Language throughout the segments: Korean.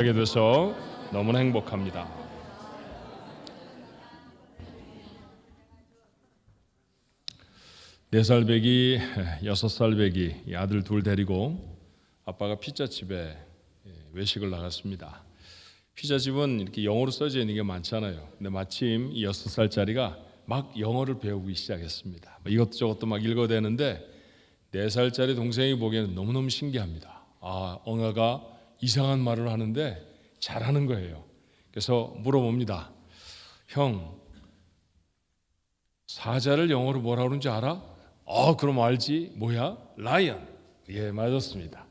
하게 돼서 너무나 행복합니다. 네 살 배기, 6살 배기 이 아들 둘 데리고 아빠가 피자집에 외식을 나갔습니다. 피자집은 이렇게 영어로 써져 있는 게 많잖아요. 근데 마침 이 6살짜리가 막 영어를 배우기 시작했습니다. 이것저것도 막 읽어대는데 4살짜리 동생이 보기에는 너무너무 신기합니다. 엉아가 이상한 말을 하는데 잘하는 거예요. 그래서 물어봅니다. 형, 사자를 영어로 뭐라 그러는지 알아? 그럼 알지. 뭐야? 라이언. 예, 맞았습니다.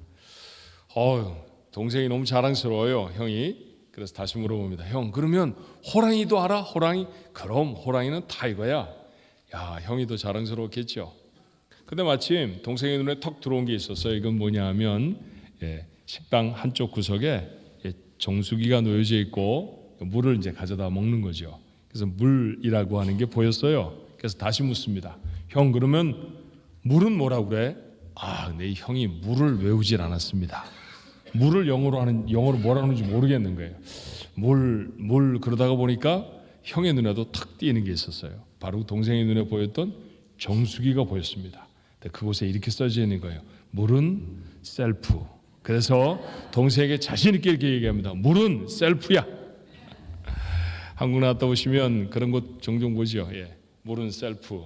동생이 너무 자랑스러워요, 형이. 그래서 다시 물어봅니다. 형, 그러면 호랑이도 알아? 호랑이? 그럼 호랑이는 타이거야. 야, 형이 더 자랑스러웠겠죠. 근데 마침 동생의 눈에 턱 들어온 게 있었어요. 이건 뭐냐 하면 식당 한쪽 구석에 정수기가 놓여져 있고 물을 이제 가져다 먹는 거죠. 그래서 물이라고 하는 게 보였어요. 그래서 다시 묻습니다. 형, 그러면 물은 뭐라고 그래? 내 형이 물을 외우질 않았습니다. 물을 영어로 뭐라 하는지 모르겠는 거예요. 물 그러다가 보니까 형의 눈에도 탁 띄는 게 있었어요. 바로 동생의 눈에 보였던 정수기가 보였습니다. 그곳에 이렇게 써져 있는 거예요. 물은 셀프. 그래서 동생에게 자신 있게 이렇게 얘기합니다. 물은 셀프야. 한국 나갔다 오시면 그런 곳 종종 보죠. 물은 셀프.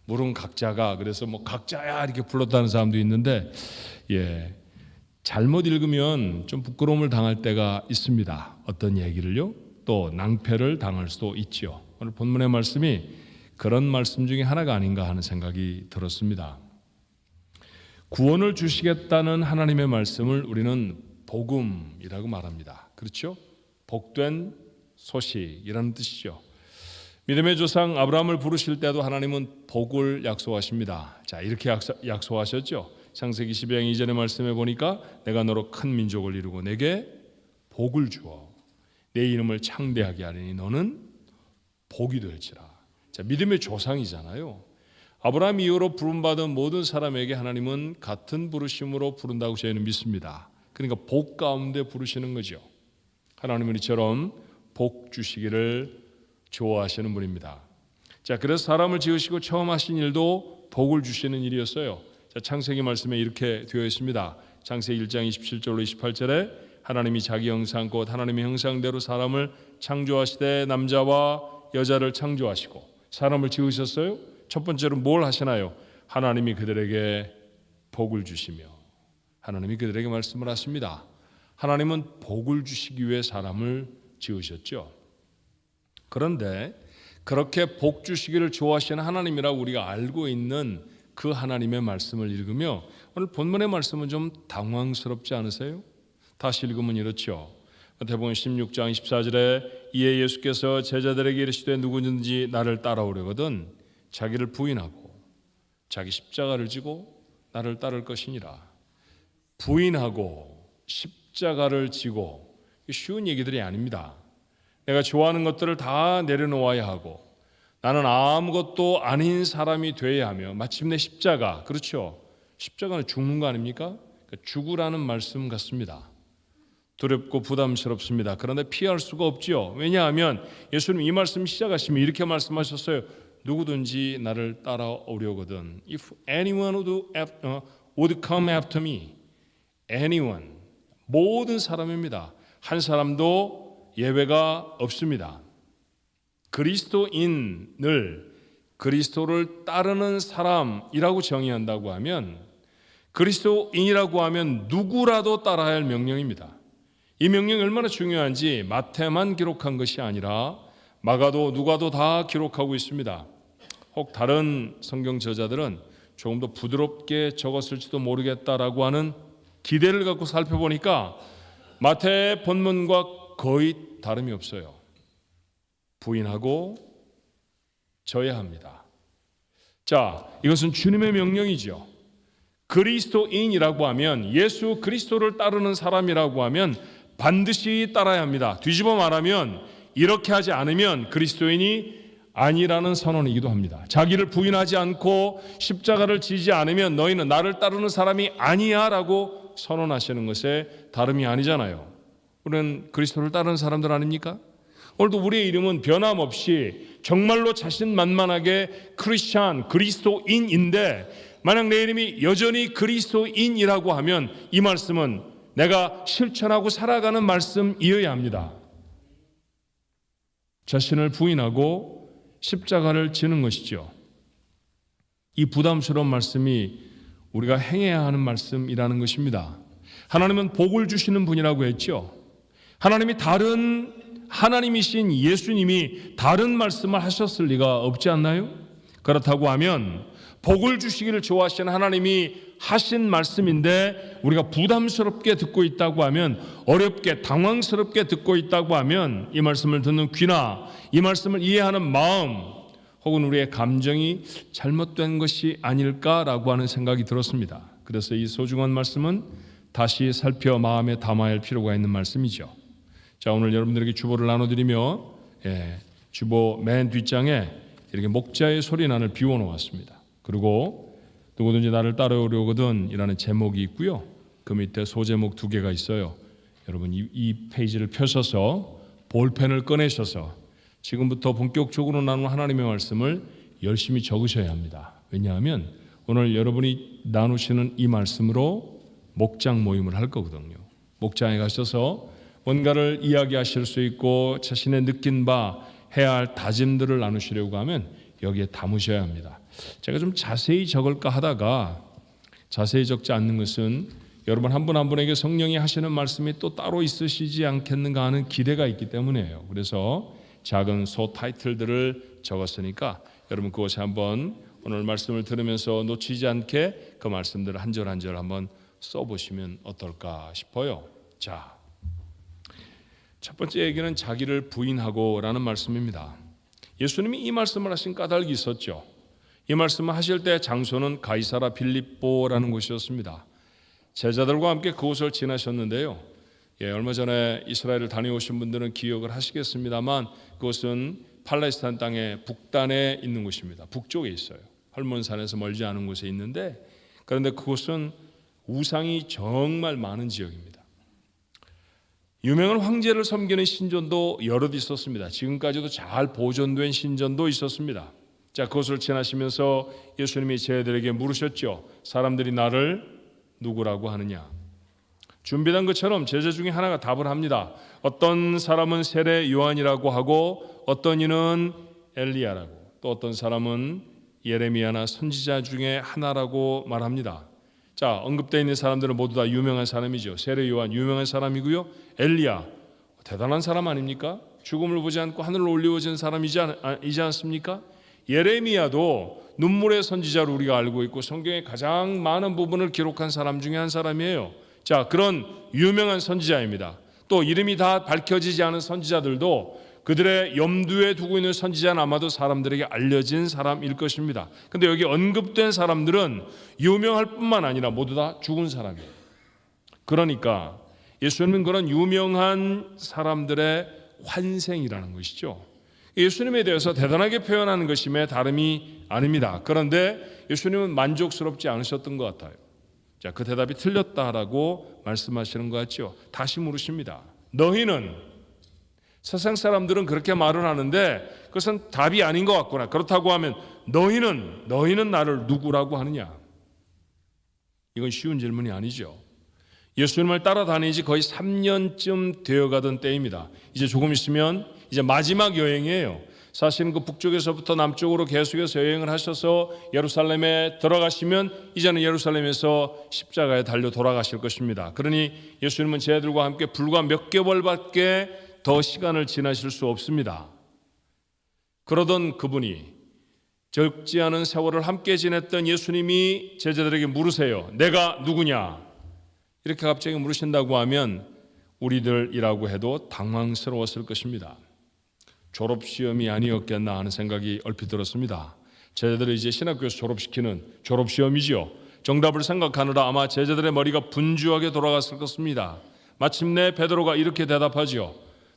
물은 각자가. 그래서 뭐 각자야 이렇게 불렀다는 사람도 있는데 잘못 읽으면 좀 부끄러움을 당할 때가 있습니다. 어떤 얘기를요? 또 낭패를 당할 수도 있죠. 오늘 본문의 말씀이 그런 말씀 중에 하나가 아닌가 하는 생각이 들었습니다. 구원을 주시겠다는 하나님의 말씀을 우리는 복음이라고 말합니다. 그렇죠? 복된 소식이라는 뜻이죠. 믿음의 조상 아브라함을 부르실 때도 하나님은 복을 약속하십니다. 자, 이렇게 약속하셨죠. 창세기 12장 이전의 말씀에 보니까 내가 너로 큰 민족을 이루고 내게 복을 주어 내 이름을 창대하게 하리니 너는 복이 될지라. 자, 믿음의 조상이잖아요. 아브라함 이후로 부름받은 모든 사람에게 하나님은 같은 부르심으로 부른다고 저희는 믿습니다. 그러니까 복 가운데 부르시는 거죠. 하나님은 이처럼 복 주시기를 좋아하시는 분입니다. 자, 그래서 사람을 지으시고 처음 하신 일도 복을 주시는 일이었어요. 자, 창세기 말씀에 이렇게 되어 있습니다. 창세기 1장 27절로 28절에 하나님이 자기 형상 곧 하나님의 형상대로 사람을 창조하시되 남자와 여자를 창조하시고 사람을 지으셨어요. 첫 번째로 뭘 하시나요? 하나님이 그들에게 복을 주시며 하나님이 그들에게 말씀을 하십니다. 하나님은 복을 주시기 위해 사람을 지으셨죠. 그런데 그렇게 복 주시기를 좋아하시는 하나님이라고 우리가 알고 있는 그 하나님의 말씀을 읽으며 오늘 본문의 말씀은 좀 당황스럽지 않으세요? 다시 읽으면 이렇죠. 마태복음 16장 14절에 이에 예수께서 제자들에게 이르시되 누구든지 나를 따라오려거든 자기를 부인하고 자기 십자가를 지고 나를 따를 것이니라. 부인하고 십자가를 지고 쉬운 얘기들이 아닙니다. 내가 좋아하는 것들을 다 내려놓아야 하고 나는 아무것도 아닌 사람이 되어야 하며 마침내 십자가, 그렇죠? 십자가는 죽는 거 아닙니까? 그러니까 죽으라는 말씀 같습니다. 두렵고 부담스럽습니다. 그런데 피할 수가 없죠. 왜냐하면 예수님 이 말씀 시작하시면 이렇게 말씀하셨어요. 누구든지 나를 따라오려거든. If anyone would come after me. Anyone. 모든 사람입니다. 한 사람도 예외가 없습니다. 그리스도인을 그리스도를 따르는 사람이라고 정의한다고 하면 그리스도인이라고 하면 누구라도 따라야 할 명령입니다. 이 명령이 얼마나 중요한지 마태만 기록한 것이 아니라 마가도 누가도 다 기록하고 있습니다. 혹 다른 성경 저자들은 조금 더 부드럽게 적었을지도 모르겠다라고 하는 기대를 갖고 살펴보니까 마태의 본문과 거의 다름이 없어요. 부인하고 져야 합니다. 자, 이것은 주님의 명령이죠. 그리스도인이라고 하면 예수 그리스도를 따르는 사람이라고 하면 반드시 따라야 합니다. 뒤집어 말하면 이렇게 하지 않으면 그리스도인이 아니라는 선언이기도 합니다. 자기를 부인하지 않고 십자가를 지지 않으면 너희는 나를 따르는 사람이 아니야 라고 선언하시는 것에 다름이 아니잖아요. 우리는 그리스도를 따르는 사람들 아닙니까? 오늘도 우리의 이름은 변함없이 정말로 자신만만하게 크리스찬, 그리스도인인데 만약 내 이름이 여전히 그리스도인이라고 하면 이 말씀은 내가 실천하고 살아가는 말씀이어야 합니다. 자신을 부인하고 십자가를 지는 것이죠. 이 부담스러운 말씀이 우리가 행해야 하는 말씀이라는 것입니다. 하나님은 복을 주시는 분이라고 했죠. 하나님이신 예수님이 다른 말씀을 하셨을 리가 없지 않나요? 그렇다고 하면 복을 주시기를 좋아하시는 하나님이 하신 말씀인데 우리가 부담스럽게 듣고 있다고 하면, 어렵게 당황스럽게 듣고 있다고 하면 이 말씀을 듣는 귀나 이 말씀을 이해하는 마음 혹은 우리의 감정이 잘못된 것이 아닐까라고 하는 생각이 들었습니다. 그래서 이 소중한 말씀은 다시 살펴 마음에 담아야 할 필요가 있는 말씀이죠. 자, 오늘 여러분들에게 주보를 나눠드리며 주보 맨 뒷장에 이렇게 목자의 소리난을 비워놓았습니다. 그리고 누구든지 나를 따라오려거든 이라는 제목이 있고요. 그 밑에 소제목 2개가 있어요. 여러분 이 페이지를 펴셔서 볼펜을 꺼내셔서 지금부터 본격적으로 나누는 하나님의 말씀을 열심히 적으셔야 합니다. 왜냐하면 오늘 여러분이 나누시는 이 말씀으로 목장 모임을 할 거거든요. 목장에 가셔서 뭔가를 이야기하실 수 있고 자신의 느낀 바 해야 할 다짐들을 나누시려고 하면 여기에 담으셔야 합니다. 제가 좀 자세히 적을까 하다가 자세히 적지 않는 것은 여러분 한 분 한 분에게 성령이 하시는 말씀이 또 따로 있으시지 않겠는가 하는 기대가 있기 때문이에요. 그래서 작은 소 타이틀들을 적었으니까 여러분 그것에 한번 오늘 말씀을 들으면서 놓치지 않게 그 말씀들을 한 절 한 절 한번 써보시면 어떨까 싶어요. 자, 첫 번째 얘기는 자기를 부인하고 라는 말씀입니다. 예수님이 이 말씀을 하신 까닭이 있었죠. 이 말씀을 하실 때 장소는 가이사라 빌립보라는 곳이었습니다. 제자들과 함께 그곳을 지나셨는데요. 얼마 전에 이스라엘을 다녀오신 분들은 기억을 하시겠습니다만 그곳은 팔레스타인 땅의 북단에 있는 곳입니다. 북쪽에 있어요. 헐몬산에서 멀지 않은 곳에 있는데, 그런데 그곳은 우상이 정말 많은 지역입니다. 유명한 황제를 섬기는 신전도 여럿 있었습니다. 지금까지도 잘 보존된 신전도 있었습니다. 자, 그것을 지나시면서 예수님이 제자들에게 물으셨죠. 사람들이 나를 누구라고 하느냐? 준비된 것처럼 제자 중에 하나가 답을 합니다. 어떤 사람은 세례 요한이라고 하고 어떤 이는 엘리야라고, 또 어떤 사람은 예레미야나 선지자 중에 하나라고 말합니다. 자, 언급되어 있는 사람들은 모두 다 유명한 사람이죠. 세례 요한 유명한 사람이고요. 엘리야 대단한 사람 아닙니까? 죽음을 보지 않고 하늘로 올리워진 사람이지 않습니까? 예레미야도 눈물의 선지자로 우리가 알고 있고 성경의 가장 많은 부분을 기록한 사람 중에 한 사람이에요. 자, 그런 유명한 선지자입니다. 또 이름이 다 밝혀지지 않은 선지자들도 그들의 염두에 두고 있는 선지자는 아마도 사람들에게 알려진 사람일 것입니다. 그런데 여기 언급된 사람들은 유명할 뿐만 아니라 모두 다 죽은 사람이에요. 그러니까 예수님은 그런 유명한 사람들의 환생이라는 것이죠. 예수님에 대해서 대단하게 표현하는 것임에 다름이 아닙니다. 그런데 예수님은 만족스럽지 않으셨던 것 같아요. 자, 그 대답이 틀렸다라고 말씀하시는 것 같죠. 다시 물으십니다. 너희는, 세상 사람들은 그렇게 말을 하는데 그것은 답이 아닌 것 같구나. 그렇다고 하면 너희는 나를 누구라고 하느냐? 이건 쉬운 질문이 아니죠. 예수님을 따라다닌 지 거의 3년쯤 되어가던 때입니다. 이제 조금 있으면 이제 마지막 여행이에요. 사실은 그 북쪽에서부터 남쪽으로 계속해서 여행을 하셔서 예루살렘에 들어가시면 이제는 예루살렘에서 십자가에 달려 돌아가실 것입니다. 그러니 예수님은 제자들과 함께 불과 몇 개월밖에 더 시간을 지나실 수 없습니다. 그러던 그분이 적지 않은 세월을 함께 지냈던 예수님이 제자들에게 물으세요. 내가 누구냐? 이렇게 갑자기 물으신다고 하면 우리들이라고 해도 당황스러웠을 것입니다. 졸업시험이 아니었겠나 하는 생각이 얼핏 들었습니다. 제자들을 이제 신학교에서 졸업시키는 졸업시험이죠. 정답을 생각하느라 아마 제자들의 머리가 분주하게 돌아갔을 것입니다. 마침내 베드로가 이렇게 대답하죠.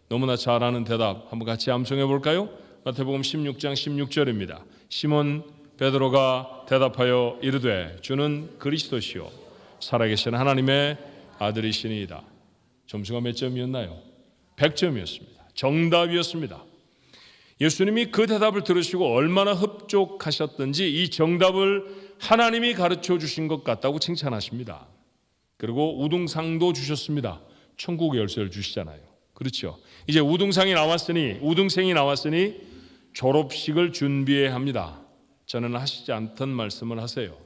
너무나 잘 아는 대답 한번 같이 암송해 볼까요? 마태복음 16장 16절입니다. 시몬 베드로가 대답하여 이르되 주는 그리스도시요 살아계신 하나님의 아들이시니이다. 점수가 몇 점이었나요? 100점이었습니다. 정답이었습니다. 예수님이 그 대답을 들으시고 얼마나 흡족하셨던지 이 정답을 하나님이 가르쳐 주신 것 같다고 칭찬하십니다. 그리고 우등상도 주셨습니다. 천국의 열쇠를 주시잖아요. 그렇죠. 이제 우등생이 나왔으니 졸업식을 준비해야 합니다. 저는 하시지 않던 말씀을 하세요.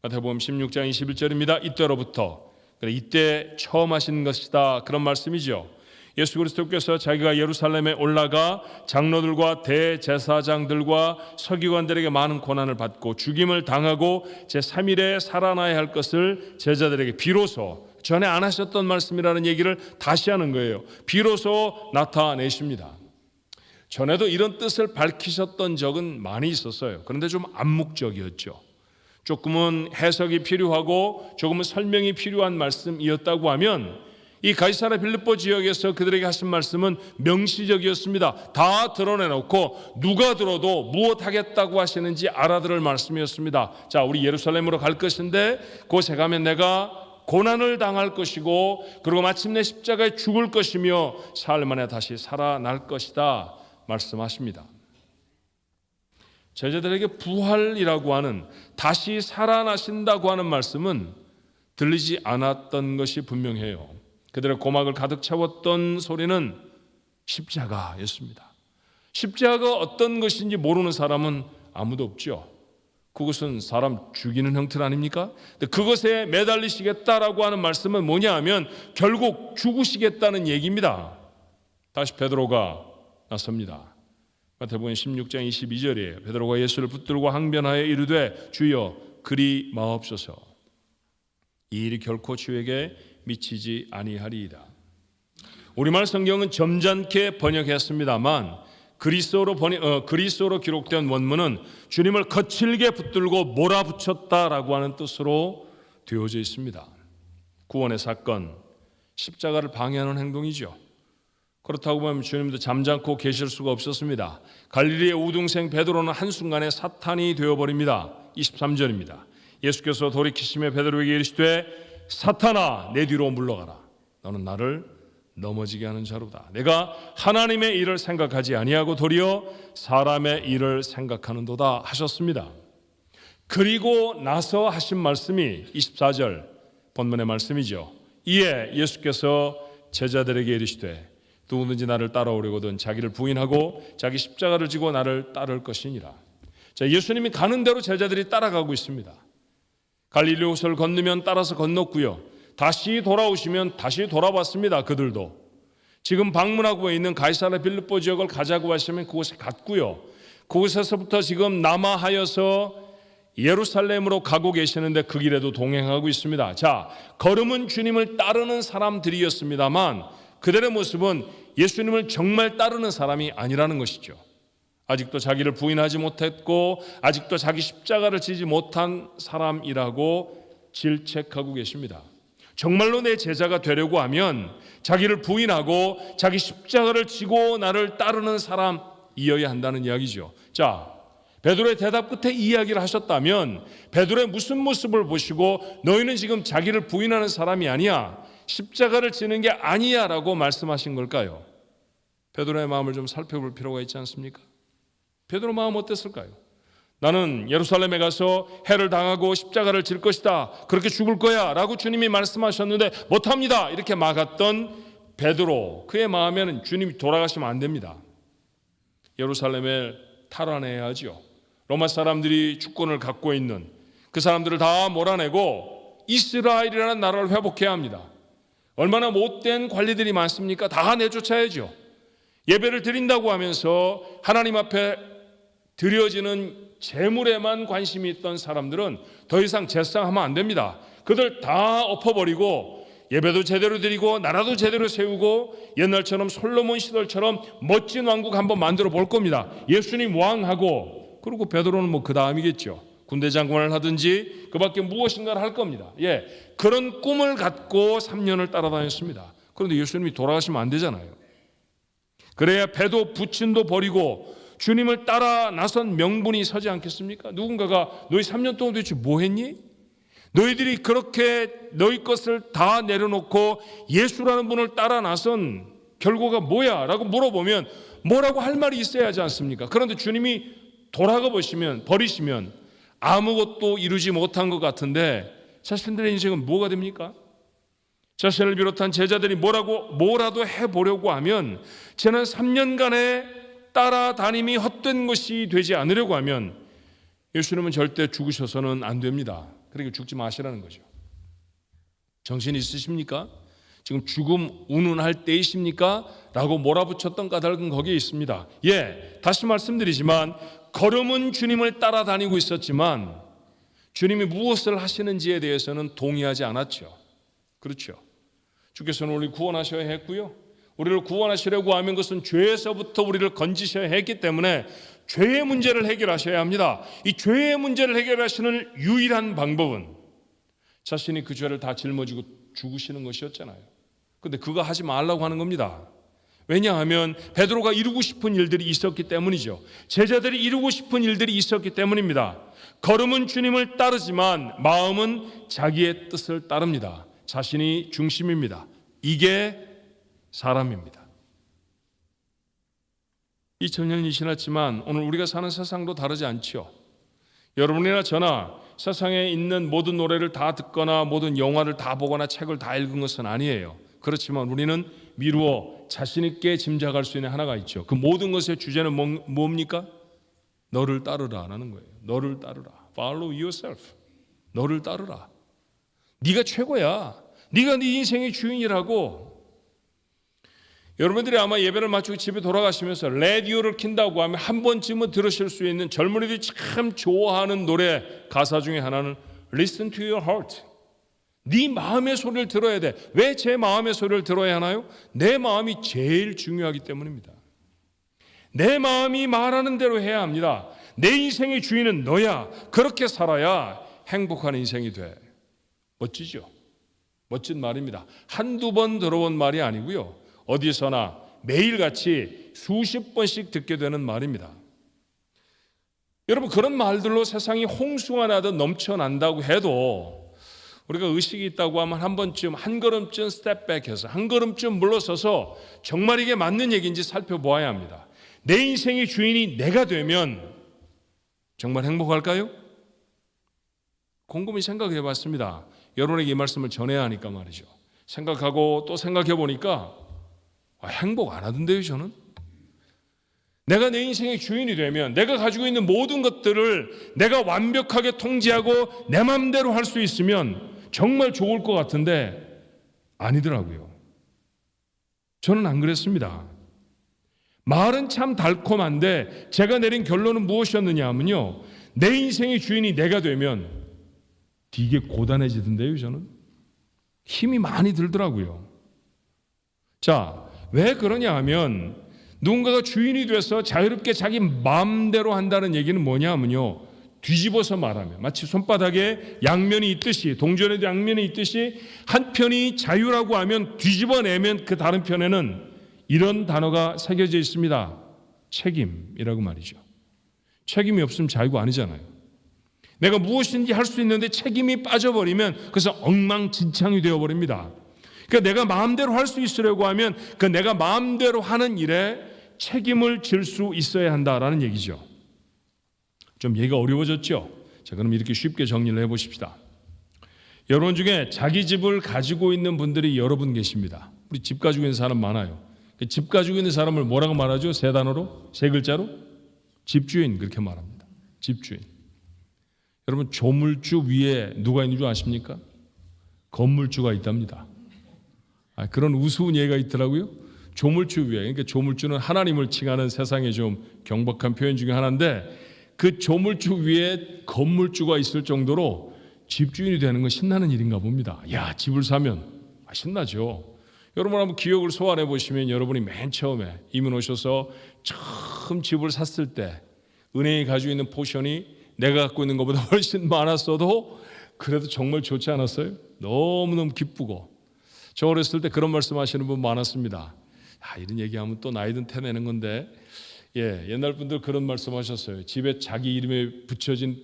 마태복음 16장 21절입니다. 이때로부터, 이때 처음 하신 것이다, 그런 말씀이죠. 예수 그리스도께서 자기가 예루살렘에 올라가 장로들과 대제사장들과 서기관들에게 많은 고난을 받고 죽임을 당하고 제3일에 살아나야 할 것을 제자들에게 비로소, 전에 안 하셨던 말씀이라는 얘기를 다시 하는 거예요. 비로소 나타내십니다. 전에도 이런 뜻을 밝히셨던 적은 많이 있었어요. 그런데 좀 암묵적이었죠. 조금은 해석이 필요하고 조금은 설명이 필요한 말씀이었다고 하면 이 가이사랴 빌립보 지역에서 그들에게 하신 말씀은 명시적이었습니다. 다 드러내놓고 누가 들어도 무엇하겠다고 하시는지 알아들을 말씀이었습니다. 자, 우리 예루살렘으로 갈 것인데 그곳에 가면 내가 고난을 당할 것이고 그리고 마침내 십자가에 죽을 것이며 사흘 만에 다시 살아날 것이다 말씀하십니다. 제자들에게 부활이라고 하는, 다시 살아나신다고 하는 말씀은 들리지 않았던 것이 분명해요. 그들의 고막을 가득 채웠던 소리는 십자가였습니다. 십자가가 어떤 것인지 모르는 사람은 아무도 없죠. 그것은 사람 죽이는 형태 아닙니까? 근데 그것에 매달리시겠다라고 하는 말씀은 뭐냐 하면 결국 죽으시겠다는 얘기입니다. 다시 베드로가 나섭니다. 마태복음 16장 22절이에요. 베드로가 예수를 붙들고 항변하여 이르되 주여 그리 마옵소서. 이 일이 결코 주에게 미치지 아니하리이다. 우리말 성경은 점잖게 번역했습니다만 그리스어로 기록된 원문은 주님을 거칠게 붙들고 몰아붙였다라고 하는 뜻으로 되어져 있습니다. 구원의 사건, 십자가를 방해하는 행동이죠. 그렇다고 보면 주님도 잠잠고 계실 수가 없었습니다. 갈릴리의 우등생 베드로는 한순간에 사탄이 되어버립니다. 23절입니다. 예수께서 돌이키시며 베드로에게 이르시되 사탄아 내 뒤로 물러가라. 너는 나를 넘어지게 하는 자로다. 내가 하나님의 일을 생각하지 아니하고 도리어 사람의 일을 생각하는도다 하셨습니다. 그리고 나서 하신 말씀이 24절 본문의 말씀이죠. 이에 예수께서 제자들에게 이르시되 누구든지 나를 따라오려거든 자기를 부인하고 자기 십자가를 지고 나를 따를 것이니라. 자, 예수님이 가는 대로 제자들이 따라가고 있습니다. 갈릴리 호수를 건너면 따라서 건넜고요. 다시 돌아오시면 다시 돌아봤습니다. 그들도 지금 방문하고 있는 가이사랴 빌립보 지역을 가자고 하시면 그곳에 갔고요. 그곳에서부터 지금 남하하여서 예루살렘으로 가고 계시는데 그 길에도 동행하고 있습니다. 자, 걸음은 주님을 따르는 사람들이었습니다만 그들의 모습은 예수님을 정말 따르는 사람이 아니라는 것이죠. 아직도 자기를 부인하지 못했고 아직도 자기 십자가를 지지 못한 사람이라고 질책하고 계십니다. 정말로 내 제자가 되려고 하면 자기를 부인하고 자기 십자가를 지고 나를 따르는 사람이어야 한다는 이야기죠. 자, 베드로의 대답 끝에 이 이야기를 하셨다면 베드로의 무슨 모습을 보시고 너희는 지금 자기를 부인하는 사람이 아니야, 십자가를 지는 게 아니야 라고 말씀하신 걸까요? 베드로의 마음을 좀 살펴볼 필요가 있지 않습니까? 베드로 마음 어땠을까요? 나는 예루살렘에 가서 해를 당하고 십자가를 질 것이다, 그렇게 죽을 거야 라고 주님이 말씀하셨는데 못합니다 이렇게 막았던 베드로, 그의 마음에는 주님이 돌아가시면 안 됩니다. 예루살렘을 탈환해야 하죠. 로마 사람들이 주권을 갖고 있는 그 사람들을 다 몰아내고 이스라엘이라는 나라를 회복해야 합니다. 얼마나 못된 관리들이 많습니까? 다 내쫓아야죠. 예배를 드린다고 하면서 하나님 앞에 드려지는 재물에만 관심이 있던 사람들은 더 이상 제사하면 안 됩니다. 그들 다 엎어버리고 예배도 제대로 드리고 나라도 제대로 세우고 옛날처럼 솔로몬 시절처럼 멋진 왕국 한번 만들어 볼 겁니다. 예수님 왕하고, 그리고 베드로는 뭐 그 다음이겠죠. 군대 장관을 하든지 그 밖에 무엇인가를 할 겁니다. 그런 꿈을 갖고 3년을 따라다녔습니다. 그런데 예수님이 돌아가시면 안 되잖아요. 그래야 배도 부친도 버리고 주님을 따라 나선 명분이 서지 않겠습니까? 누군가가 너희 3년 동안 도대체 뭐 했니? 너희들이 그렇게 너희 것을 다 내려놓고 예수라는 분을 따라 나선 결과가 뭐야? 라고 물어보면 뭐라고 할 말이 있어야 하지 않습니까? 그런데 주님이 돌아가 보시면, 버리시면 아무것도 이루지 못한 것 같은데 자신들의 인생은 뭐가 됩니까? 자신을 비롯한 제자들이 뭐라도 해보려고 하면, 지난 3년간의 따라다님이 헛된 것이 되지 않으려고 하면 예수님은 절대 죽으셔서는 안 됩니다. 그러니까 죽지 마시라는 거죠. 정신 있으십니까? 지금 죽음 운운할 때이십니까? 라고 몰아붙였던 까닭은 거기에 있습니다. 다시 말씀드리지만 걸음은 주님을 따라다니고 있었지만 주님이 무엇을 하시는지에 대해서는 동의하지 않았죠. 그렇죠. 주께서는 우리를 구원하셔야 했고요, 우리를 구원하시려고 하면 그것은 죄에서부터 우리를 건지셔야 했기 때문에 죄의 문제를 해결하셔야 합니다. 이 죄의 문제를 해결하시는 유일한 방법은 자신이 그 죄를 다 짊어지고 죽으시는 것이었잖아요. 그런데 그거 하지 말라고 하는 겁니다. 왜냐하면 베드로가 이루고 싶은 일들이 있었기 때문이죠. 제자들이 이루고 싶은 일들이 있었기 때문입니다. 걸음은 주님을 따르지만 마음은 자기의 뜻을 따릅니다. 자신이 중심입니다. 이게 사람입니다. 2000년이 지났지만 오늘 우리가 사는 세상도 다르지 않죠. 여러분이나 저나 세상에 있는 모든 노래를 다 듣거나 모든 영화를 다 보거나 책을 다 읽은 것은 아니에요. 그렇지만 우리는 미루어 자신 있게 짐작할 수 있는 하나가 있죠. 그 모든 것의 주제는 뭡니까? 너를 따르라라는 거예요. 너를 따르라. Follow yourself. 너를 따르라. 네가 최고야. 네가 네 인생의 주인이라고. 여러분들이 아마 예배를 마치고 집에 돌아가시면서 라디오를 킨다고 하면 한 번쯤은 들으실 수 있는 젊은이들이 참 좋아하는 노래 가사 중에 하나는 Listen to your heart. 네 마음의 소리를 들어야 돼. 왜 제 마음의 소리를 들어야 하나요? 내 마음이 제일 중요하기 때문입니다. 내 마음이 말하는 대로 해야 합니다. 내 인생의 주인은 너야. 그렇게 살아야 행복한 인생이 돼. 멋지죠? 멋진 말입니다. 한두 번 들어본 말이 아니고요, 어디서나 매일같이 수십 번씩 듣게 되는 말입니다. 여러분, 그런 말들로 세상이 홍수가 나듯 넘쳐난다고 해도 우리가 의식이 있다고 하면 한 번쯤 한 걸음쯤 스텝백해서 한 걸음쯤 물러서서 정말 이게 맞는 얘기인지 살펴보아야 합니다. 내 인생의 주인이 내가 되면 정말 행복할까요? 곰곰이 생각해 봤습니다. 여러분에게 이 말씀을 전해야 하니까 말이죠. 생각하고 또 생각해 보니까 행복 안 하던데요, 저는. 내가 내 인생의 주인이 되면 내가 가지고 있는 모든 것들을 내가 완벽하게 통제하고 내 마음대로 할 수 있으면 정말 좋을 것 같은데 아니더라고요. 저는 안 그랬습니다. 말은 참 달콤한데 제가 내린 결론은 무엇이었느냐 하면요, 내 인생의 주인이 내가 되면 되게 고단해지던데요. 저는 힘이 많이 들더라고요. 자, 왜 그러냐 하면 누군가가 주인이 돼서 자유롭게 자기 마음대로 한다는 얘기는 뭐냐 하면요, 뒤집어서 말하면 마치 손바닥에 양면이 있듯이, 동전에도 양면이 있듯이 한편이 자유라고 하면 뒤집어내면 그 다른 편에는 이런 단어가 새겨져 있습니다. 책임이라고 말이죠. 책임이 없으면 자유가 아니잖아요. 내가 무엇인지 할 수 있는데 책임이 빠져버리면 그래서 엉망진창이 되어버립니다. 그러니까 내가 마음대로 할 수 있으려고 하면 그 내가 마음대로 하는 일에 책임을 질 수 있어야 한다라는 얘기죠. 좀 얘기가 어려워졌죠? 자, 그럼 이렇게 쉽게 정리를 해보십시다. 여러분 중에 자기 집을 가지고 있는 분들이 여러 분 계십니다. 우리 집 가지고 있는 사람 많아요. 집 가지고 있는 사람을 뭐라고 말하죠? 세 단어로? 세 글자로? 집주인, 그렇게 말합니다. 집주인. 여러분, 조물주 위에 누가 있는 줄 아십니까? 건물주가 있답니다. 그런 우스운 예가 있더라고요. 조물주 위에. 그러니까 조물주는 하나님을 칭하는 세상의 좀 경박한 표현 중에 하나인데, 그 조물주 위에 건물주가 있을 정도로 집주인이 되는 건 신나는 일인가 봅니다. 야, 집을 사면 신나죠. 여러분 한번 기억을 소환해 보시면 여러분이 맨 처음에 이민 오셔서 처음 집을 샀을 때 은행이 가지고 있는 포션이 내가 갖고 있는 것보다 훨씬 많았어도 그래도 정말 좋지 않았어요? 너무너무 기쁘고. 저 어렸을 때 그런 말씀하시는 분 많았습니다. 이런 얘기하면 또 나이든 태내는 건데, 옛날 분들 그런 말씀하셨어요. 집에 자기 이름에 붙여진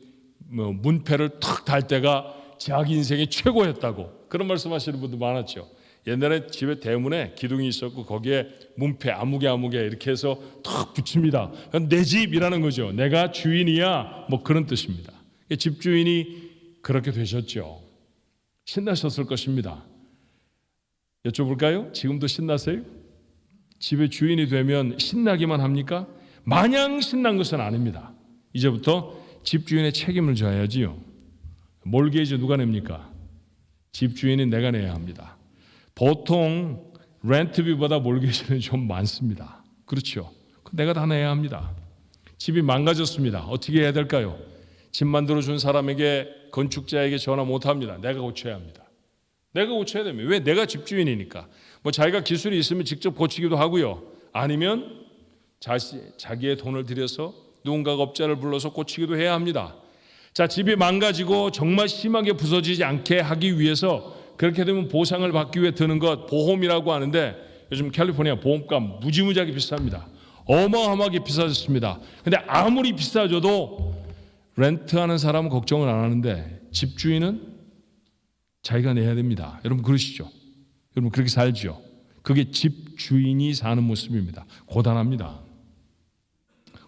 문패를 탁 달 때가 자기 인생의 최고였다고. 그런 말씀하시는 분들 많았죠. 옛날에 집에 대문에 기둥이 있었고 거기에 문패 아무개 이렇게 해서 탁 붙입니다. 내 집이라는 거죠. 내가 주인이야, 뭐 그런 뜻입니다. 집주인이 그렇게 되셨죠. 신나셨을 것입니다. 여쭤볼까요? 지금도 신나세요? 집의 주인이 되면 신나기만 합니까? 마냥 신난 것은 아닙니다. 이제부터 집주인의 책임을 져야지요. 몰게이지 누가 냅니까? 집주인이 내가 내야 합니다. 보통 렌트비보다 몰게이지는 좀 많습니다. 그렇죠? 내가 다 내야 합니다. 집이 망가졌습니다. 어떻게 해야 될까요? 집 만들어준 사람에게, 건축자에게 전화 못합니다. 내가 고쳐야 합니다. 내가 고쳐야 됩니다. 왜? 내가 집주인이니까. 뭐 자기가 기술이 있으면 직접 고치기도 하고요. 아니면 자기의 돈을 들여서 누군가가 업자를 불러서 고치기도 해야 합니다. 자, 집이 망가지고 정말 심하게 부서지지 않게 하기 위해서, 그렇게 되면 보상을 받기 위해 드는 것 보험이라고 하는데, 요즘 캘리포니아 보험값 무지무지하게 비쌉니다. 어마어마하게 비싸졌습니다. 근데 아무리 비싸져도 렌트하는 사람은 걱정을 안 하는데 집주인은 자기가 내야 됩니다. 여러분 그러시죠? 여러분 그렇게 살죠? 그게 집주인이 사는 모습입니다. 고단합니다.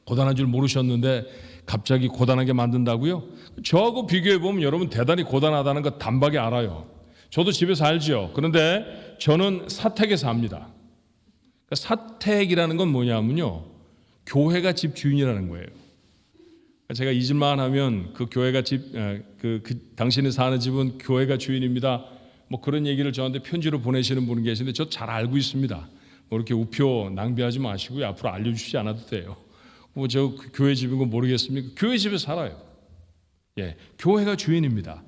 고단한 줄 모르셨는데 갑자기 고단하게 만든다고요? 저하고 비교해 보면 여러분 대단히 고단하다는 거 단박에 알아요. 저도 집에서 알죠. 그런데 저는 사택에 삽니다. 그러니까 사택이라는 건 뭐냐면요, 교회가 집 주인이라는 거예요. 제가 잊을만 하면 그 교회가 당신이 사는 집은 교회가 주인입니다, 뭐 그런 얘기를 저한테 편지로 보내시는 분이 계신데 저 잘 알고 있습니다. 뭐 이렇게 우표 낭비하지 마시고요, 앞으로 알려주시지 않아도 돼요. 뭐 저 교회 집인 거 모르겠습니까? 교회 집에 살아요. 예, 교회가 주인입니다.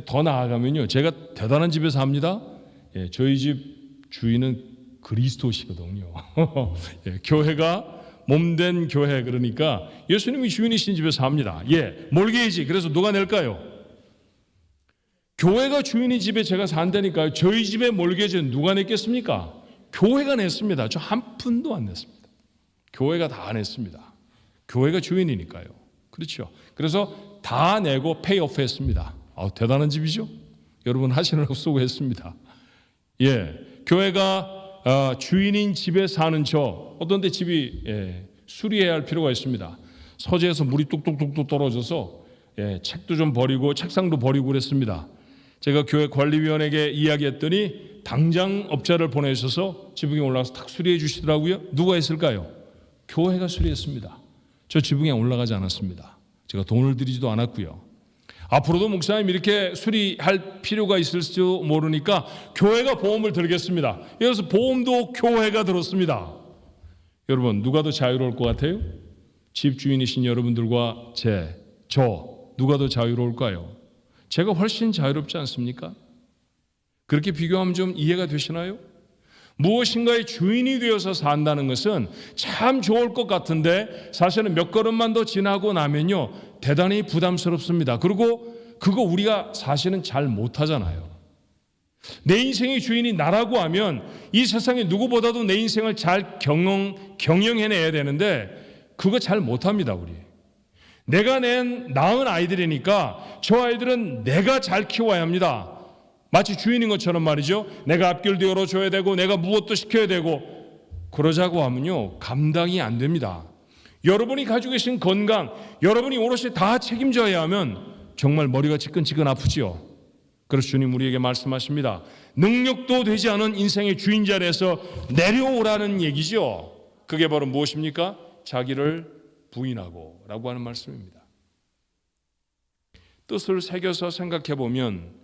더 나아가면요, 제가 대단한 집에 삽니다. 예, 저희 집 주인은 그리스도시거든요. 예, 교회가 몸된 교회, 그러니까 예수님이 주인이신 집에 삽니다. 예, 몰게이지. 그래서 누가 낼까요? 교회가 주인인 집에 제가 산다니까요. 저희 집에 몰게이지는 누가 냈겠습니까? 교회가 냈습니다. 저 한 푼도 안 냈습니다. 교회가 다 냈습니다. 교회가 주인이니까요. 그렇죠. 그래서 다 내고 페이오프 했습니다. 대단한 집이죠. 여러분 하시느라고 수고했습니다. 예, 교회가 주인인 집에 사는 저, 어떤 데 집이 수리해야 할 필요가 있습니다. 서재에서 물이 뚝뚝뚝뚝 떨어져서 책도 좀 버리고 책상도 버리고 그랬습니다. 제가 교회 관리위원에게 이야기했더니 당장 업자를 보내셔서 지붕에 올라가서 탁 수리해 주시더라고요. 누가 했을까요? 교회가 수리했습니다. 저 지붕에 올라가지 않았습니다. 제가 돈을 들이지도 않았고요. 앞으로도 목사님 이렇게 수리할 필요가 있을지도 모르니까 교회가 보험을 들겠습니다. 그래서 보험도 교회가 들었습니다. 여러분 누가 더 자유로울 것 같아요? 집주인이신 여러분들과 저 누가 더 자유로울까요? 제가 훨씬 자유롭지 않습니까? 그렇게 비교하면 좀 이해가 되시나요? 무엇인가의 주인이 되어서 산다는 것은 참 좋을 것 같은데 사실은 몇 걸음만 더 지나고 나면요 대단히 부담스럽습니다. 그리고 그거 우리가 사실은 잘 못하잖아요. 내 인생의 주인이 나라고 하면 이 세상에 누구보다도 내 인생을 잘 경영해내야 되는데 그거 잘 못합니다. 우리 내가 낳은 아이들이니까 저 아이들은 내가 잘 키워야 합니다. 마치 주인인 것처럼 말이죠. 내가 앞길도 열어줘야 되고 내가 무엇도 시켜야 되고 그러자고 하면요 감당이 안 됩니다. 여러분이 가지고 계신 건강, 여러분이 오롯이 다 책임져야 하면 정말 머리가 지끈지끈 아프지요. 그래서 주님 우리에게 말씀하십니다. 능력도 되지 않은 인생의 주인 자리에서 내려오라는 얘기죠. 그게 바로 무엇입니까? 자기를 부인하고 라고 하는 말씀입니다. 뜻을 새겨서 생각해 보면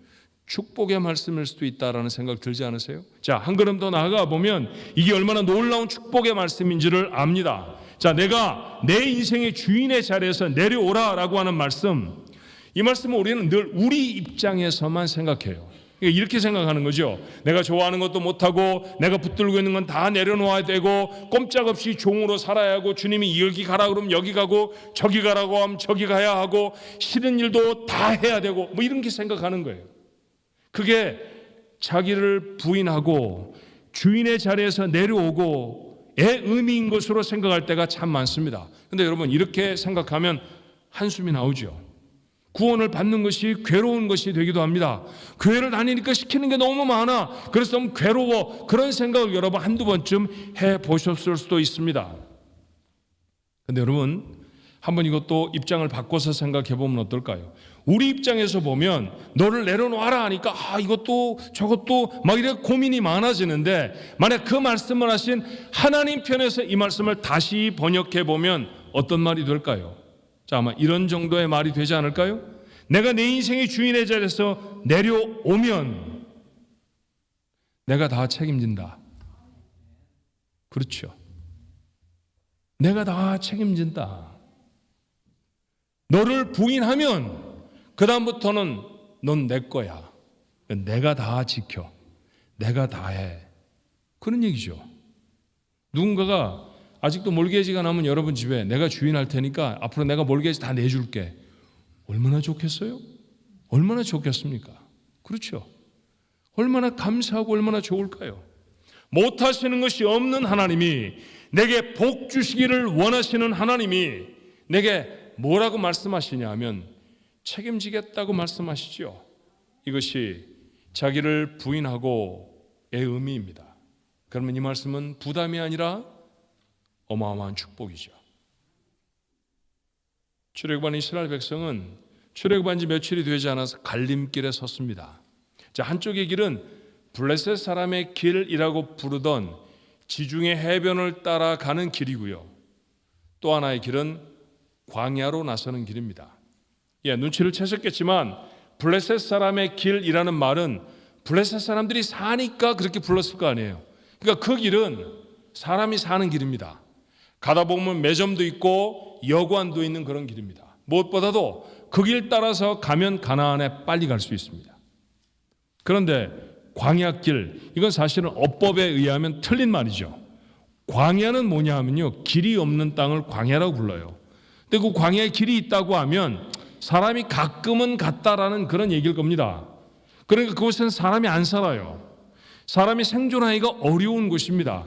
축복의 말씀일 수도 있다라는 생각 들지 않으세요? 자, 한 걸음 더 나아가 보면 이게 얼마나 놀라운 축복의 말씀인지를 압니다. 자, 내가 내 인생의 주인의 자리에서 내려오라라고 하는 말씀, 이 말씀은 우리는 늘 우리 입장에서만 생각해요. 이렇게 생각하는 거죠. 내가 좋아하는 것도 못하고 내가 붙들고 있는 건 다 내려놓아야 되고 꼼짝없이 종으로 살아야 하고 주님이 여기 가라 그러면 여기 가고 저기 가라고 하면 저기 가야 하고 싫은 일도 다 해야 되고 뭐 이런 게 생각하는 거예요. 그게 자기를 부인하고 주인의 자리에서 내려오고의 의미인 것으로 생각할 때가 참 많습니다. 그런데 여러분 이렇게 생각하면 한숨이 나오죠. 구원을 받는 것이 괴로운 것이 되기도 합니다. 교회를 다니니까 시키는 게 너무 많아. 그래서 너무 괴로워. 그런 생각을 여러분 한두 번쯤 해보셨을 수도 있습니다. 근데 여러분, 한번 이것도 입장을 바꿔서 생각해 보면 어떨까요? 우리 입장에서 보면 너를 내려놓아라 하니까 이것도 저것도 막 이렇게 고민이 많아지는데, 만약 그 말씀을 하신 하나님 편에서 이 말씀을 다시 번역해 보면 어떤 말이 될까요? 자, 아마 이런 정도의 말이 되지 않을까요? 내가 내 인생의 주인의 자리에서 내려오면 내가 다 책임진다. 그렇죠. 내가 다 책임진다. 너를 부인하면 그 다음부터는 넌 내 거야. 내가 다 지켜. 내가 다 해. 그런 얘기죠. 누군가가 아직도 몰개지가 남은 여러분 집에 내가 주인할 테니까 앞으로 내가 몰개지 다 내줄게. 얼마나 좋겠어요? 얼마나 좋겠습니까? 그렇죠. 얼마나 감사하고 얼마나 좋을까요? 못하시는 것이 없는 하나님이, 내게 복 주시기를 원하시는 하나님이 내게 뭐라고 말씀하시냐 하면 책임지겠다고 말씀하시죠. 이것이 자기를 부인하고의 의미입니다. 그러면 이 말씀은 부담이 아니라 어마어마한 축복이죠. 출애굽한 이스라엘 백성은 출애굽한 지 며칠이 되지 않아서 갈림길에 섰습니다. 자, 한쪽의 길은 블레셋 사람의 길이라고 부르던 지중해 해변을 따라가는 길이고요. 또 하나의 길은 광야로 나서는 길입니다. 눈치를 채셨겠지만 블레셋 사람의 길이라는 말은 블레셋 사람들이 사니까 그렇게 불렀을 거 아니에요. 그러니까 그 길은 사람이 사는 길입니다. 가다 보면 매점도 있고 여관도 있는 그런 길입니다. 무엇보다도 그 길 따라서 가면 가나안에 빨리 갈 수 있습니다. 그런데 광야길, 이건 사실은 어법에 의하면 틀린 말이죠. 광야는 뭐냐 하면요, 길이 없는 땅을 광야라고 불러요. 근데 그 광야에 길이 있다고 하면 사람이 가끔은 갔다라는 그런 얘기일 겁니다. 그러니까 그곳에는 사람이 안 살아요. 사람이 생존하기가 어려운 곳입니다.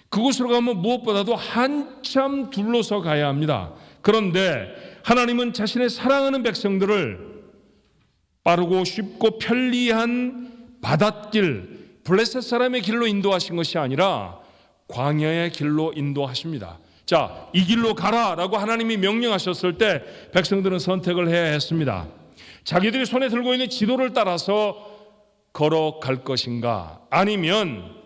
그곳으로 가면 무엇보다도 한참 둘러서 가야 합니다. 그런데 하나님은 자신의 사랑하는 백성들을 빠르고 쉽고 편리한 바닷길, 블레셋 사람의 길로 인도하신 것이 아니라 광야의 길로 인도하십니다. 자, 이 길로 가라라고 하나님이 명령하셨을 때 백성들은 선택을 해야 했습니다. 자기들이 손에 들고 있는 지도를 따라서 걸어갈 것인가, 아니면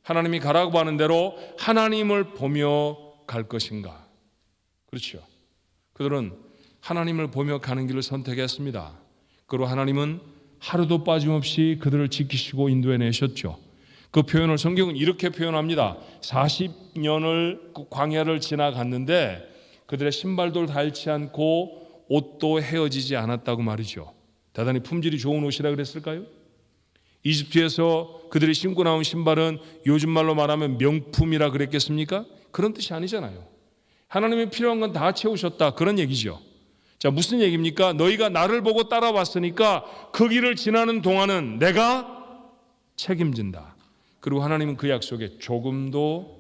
하나님이 가라고 하는 대로 하나님을 보며 갈 것인가. 그렇죠. 그들은 하나님을 보며 가는 길을 선택했습니다. 그리고 하나님은 하루도 빠짐없이 그들을 지키시고 인도해내셨죠. 그 표현을 성경은 이렇게 표현합니다. 40년을 그 광야를 지나갔는데 그들의 신발도 닳지 않고 옷도 헤어지지 않았다고 말이죠. 대단히 품질이 좋은 옷이라 그랬을까요? 이집트에서 그들이 신고 나온 신발은 요즘 말로 말하면 명품이라 그랬겠습니까? 그런 뜻이 아니잖아요. 하나님이 필요한 건 다 채우셨다, 그런 얘기죠. 자, 무슨 얘기입니까? 너희가 나를 보고 따라왔으니까 그 길을 지나는 동안은 내가 책임진다. 그리고 하나님은 그 약속에 조금도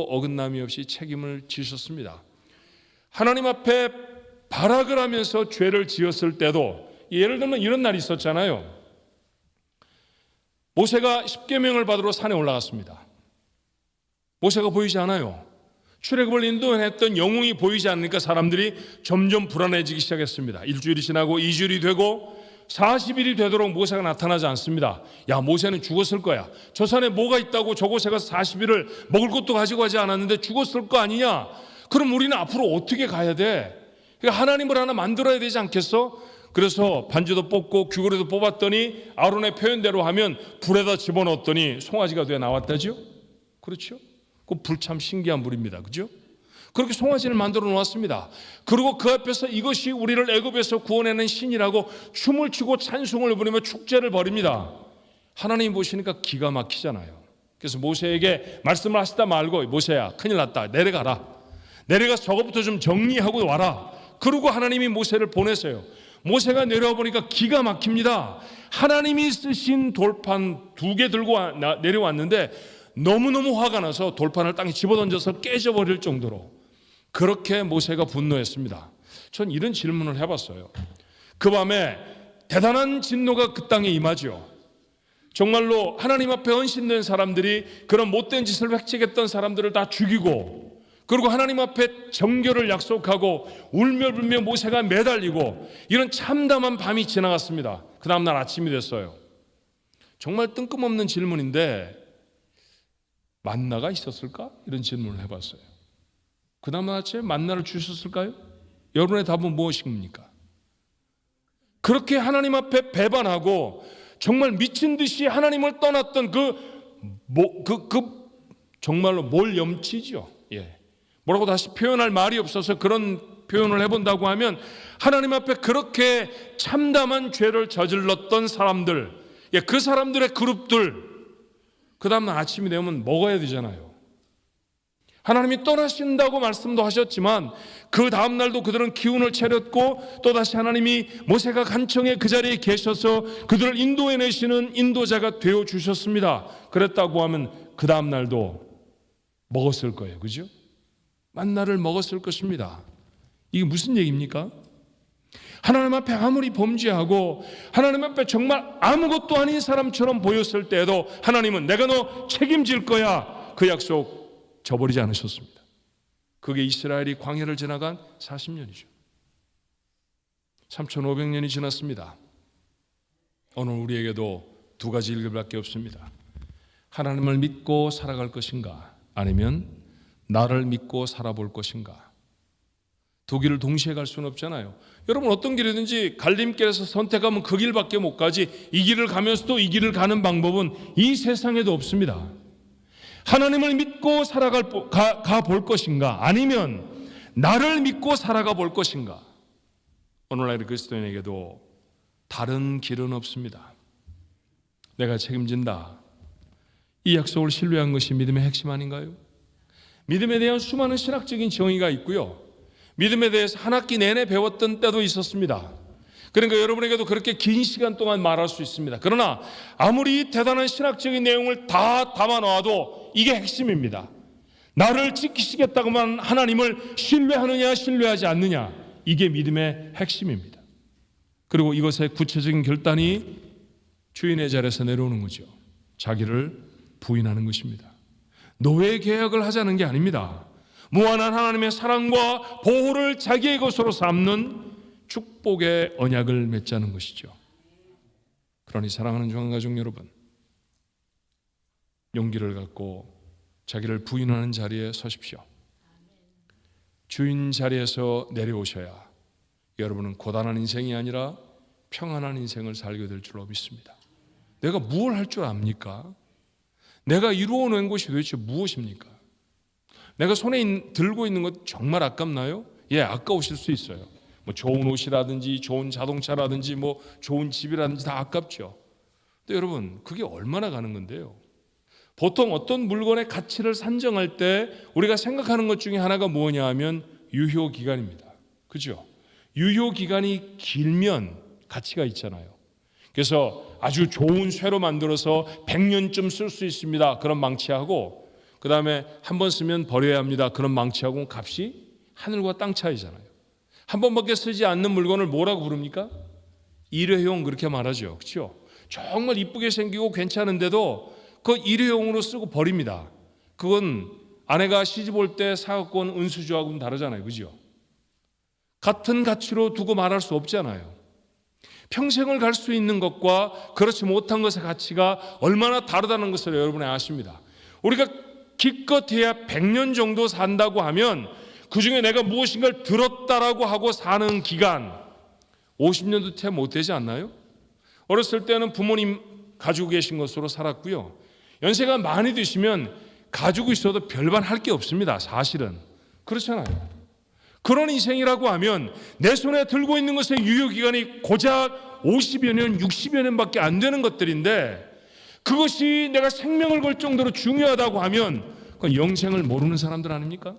어긋남이 없이 책임을 지셨습니다. 하나님 앞에 발악을 하면서 죄를 지었을 때도, 예를 들면 이런 날이 있었잖아요. 모세가 십계명을 받으러 산에 올라갔습니다. 모세가 보이지 않아요. 출애굽을 인도했던 영웅이 보이지 않으니까 사람들이 점점 불안해지기 시작했습니다. 일주일이 지나고 2주일이 되고 40일이 되도록 모세가 나타나지 않습니다. 야, 모세는 죽었을 거야. 저 산에 뭐가 있다고 저곳에 가서 40일을 먹을 것도 가지고 가지 않았는데 죽었을 거 아니냐? 그럼 우리는 앞으로 어떻게 가야 돼? 그러니까 하나님을 하나 만들어야 되지 않겠어? 그래서 반지도 뽑고 귀걸이도 뽑았더니 아론의 표현대로 하면 불에다 집어넣었더니 송아지가 돼 나왔다죠? 그렇죠? 그 불 참 신기한 불입니다. 그죠? 그렇게 송아지를 만들어 놓았습니다. 그리고 그 앞에서 이것이 우리를 애굽에서 구원해낸 신이라고 춤을 추고 찬송을 부르며 축제를 벌입니다. 하나님 보시니까 기가 막히잖아요. 그래서 모세에게 말씀을 하시다 말고, 모세야 큰일 났다, 내려가라. 내려가서 저것부터 좀 정리하고 와라. 그러고 하나님이 모세를 보내세요. 모세가 내려와 보니까 기가 막힙니다. 하나님이 쓰신 돌판 2개 들고 내려왔는데 너무너무 화가 나서 돌판을 땅에 집어던져서 깨져버릴 정도로 그렇게 모세가 분노했습니다. 전 이런 질문을 해봤어요. 그 밤에 대단한 진노가 그 땅에 임하죠. 정말로 하나님 앞에 헌신된 사람들이 그런 못된 짓을 획책했던 사람들을 다 죽이고, 그리고 하나님 앞에 정결을 약속하고 울며 불며 모세가 매달리고, 이런 참담한 밤이 지나갔습니다. 그 다음날 아침이 됐어요. 정말 뜬금없는 질문인데 만나가 있었을까? 이런 질문을 해봤어요. 그 다음날 아침에 만나를 주셨을까요? 여러분의 답은 무엇입니까? 그렇게 하나님 앞에 배반하고 정말 미친 듯이 하나님을 떠났던 정말로 몰염치죠. 예. 뭐라고 다시 표현할 말이 없어서 그런 표현을 해본다고 하면, 하나님 앞에 그렇게 참담한 죄를 저질렀던 사람들, 예, 그 사람들의 그룹들, 그 다음날 아침이 되면 먹어야 되잖아요. 하나님이 떠나신다고 말씀도 하셨지만 그 다음날도 그들은 기운을 차렸고, 또다시 하나님이 모세가 간청에 그 자리에 계셔서 그들을 인도해내시는 인도자가 되어주셨습니다. 그랬다고 하면 그 다음날도 먹었을 거예요. 그죠? 만나를 먹었을 것입니다. 이게 무슨 얘기입니까? 하나님 앞에 아무리 범죄하고 하나님 앞에 정말 아무것도 아닌 사람처럼 보였을 때에도 하나님은 내가 너 책임질 거야, 그 약속 저버리지 않으셨습니다. 그게 이스라엘이 광야를 지나간 40년이죠. 3500년이 지났습니다. 오늘 우리에게도 두 가지 일밖에 없습니다. 하나님을 믿고 살아갈 것인가, 아니면 나를 믿고 살아볼 것인가. 두 길을 동시에 갈 수는 없잖아요. 여러분, 어떤 길이든지 갈림길에서 선택하면 그 길밖에 못 가지, 이 길을 가면서도 이 길을 가는 방법은 이 세상에도 없습니다. 하나님을 믿고 가 볼 것인가, 아니면 나를 믿고 살아가 볼 것인가. 오늘날 그리스도인에게도 다른 길은 없습니다. 내가 책임진다, 이 약속을 신뢰한 것이 믿음의 핵심 아닌가요? 믿음에 대한 수많은 신학적인 정의가 있고요, 믿음에 대해서 한 학기 내내 배웠던 때도 있었습니다. 그러니까 여러분에게도 그렇게 긴 시간 동안 말할 수 있습니다. 그러나 아무리 대단한 신학적인 내용을 다 담아 놓아도 이게 핵심입니다. 나를 지키시겠다고만 하나님을 신뢰하느냐 신뢰하지 않느냐, 이게 믿음의 핵심입니다. 그리고 이것의 구체적인 결단이 주인의 자리에서 내려오는 거죠. 자기를 부인하는 것입니다. 노예 계약을 하자는 게 아닙니다. 무한한 하나님의 사랑과 보호를 자기의 것으로 삼는 축복의 언약을 맺자는 것이죠. 그러니 사랑하는 중앙가족 여러분, 용기를 갖고 자기를 부인하는 자리에 서십시오. 주인 자리에서 내려오셔야 여러분은 고단한 인생이 아니라 평안한 인생을 살게 될 줄로 믿습니다. 내가 무엇을 할 줄 압니까? 내가 이루어낸 것이 도대체 무엇입니까? 내가 손에 들고 있는 것 정말 아깝나요? 예, 아까우실 수 있어요. 뭐 좋은 옷이라든지 좋은 자동차라든지 뭐 좋은 집이라든지 다 아깝죠. 근데 여러분, 그게 얼마나 가는 건데요? 보통 어떤 물건의 가치를 산정할 때 우리가 생각하는 것 중에 하나가 뭐냐 하면 유효기간입니다. 그죠? 유효기간이 길면 가치가 있잖아요. 그래서 아주 좋은 쇠로 만들어서 100년쯤 쓸 수 있습니다, 그런 망치하고, 그 다음에 한 번 쓰면 버려야 합니다, 그런 망치하고 값이 하늘과 땅 차이잖아요. 한 번밖에 쓰지 않는 물건을 뭐라고 부릅니까? 일회용, 그렇게 말하죠. 그렇죠? 정말 이쁘게 생기고 괜찮은데도 그 일회용으로 쓰고 버립니다. 그건 아내가 시집 올 때 사갖고 온 은수저하고는 다르잖아요. 그죠? 같은 가치로 두고 말할 수 없잖아요. 평생을 갈 수 있는 것과 그렇지 못한 것의 가치가 얼마나 다르다는 것을 여러분이 아십니다. 우리가 기껏해야 100년 정도 산다고 하면 그 중에 내가 무엇인가를 들었다라고 하고 사는 기간 50년도 채 못 되지 않나요? 어렸을 때는 부모님 가지고 계신 것으로 살았고요, 연세가 많이 드시면 가지고 있어도 별반 할 게 없습니다. 사실은 그렇잖아요. 그런 인생이라고 하면 내 손에 들고 있는 것의 유효기간이 고작 50여 년, 60여 년밖에 안 되는 것들인데, 그것이 내가 생명을 걸 정도로 중요하다고 하면 그건 영생을 모르는 사람들 아닙니까?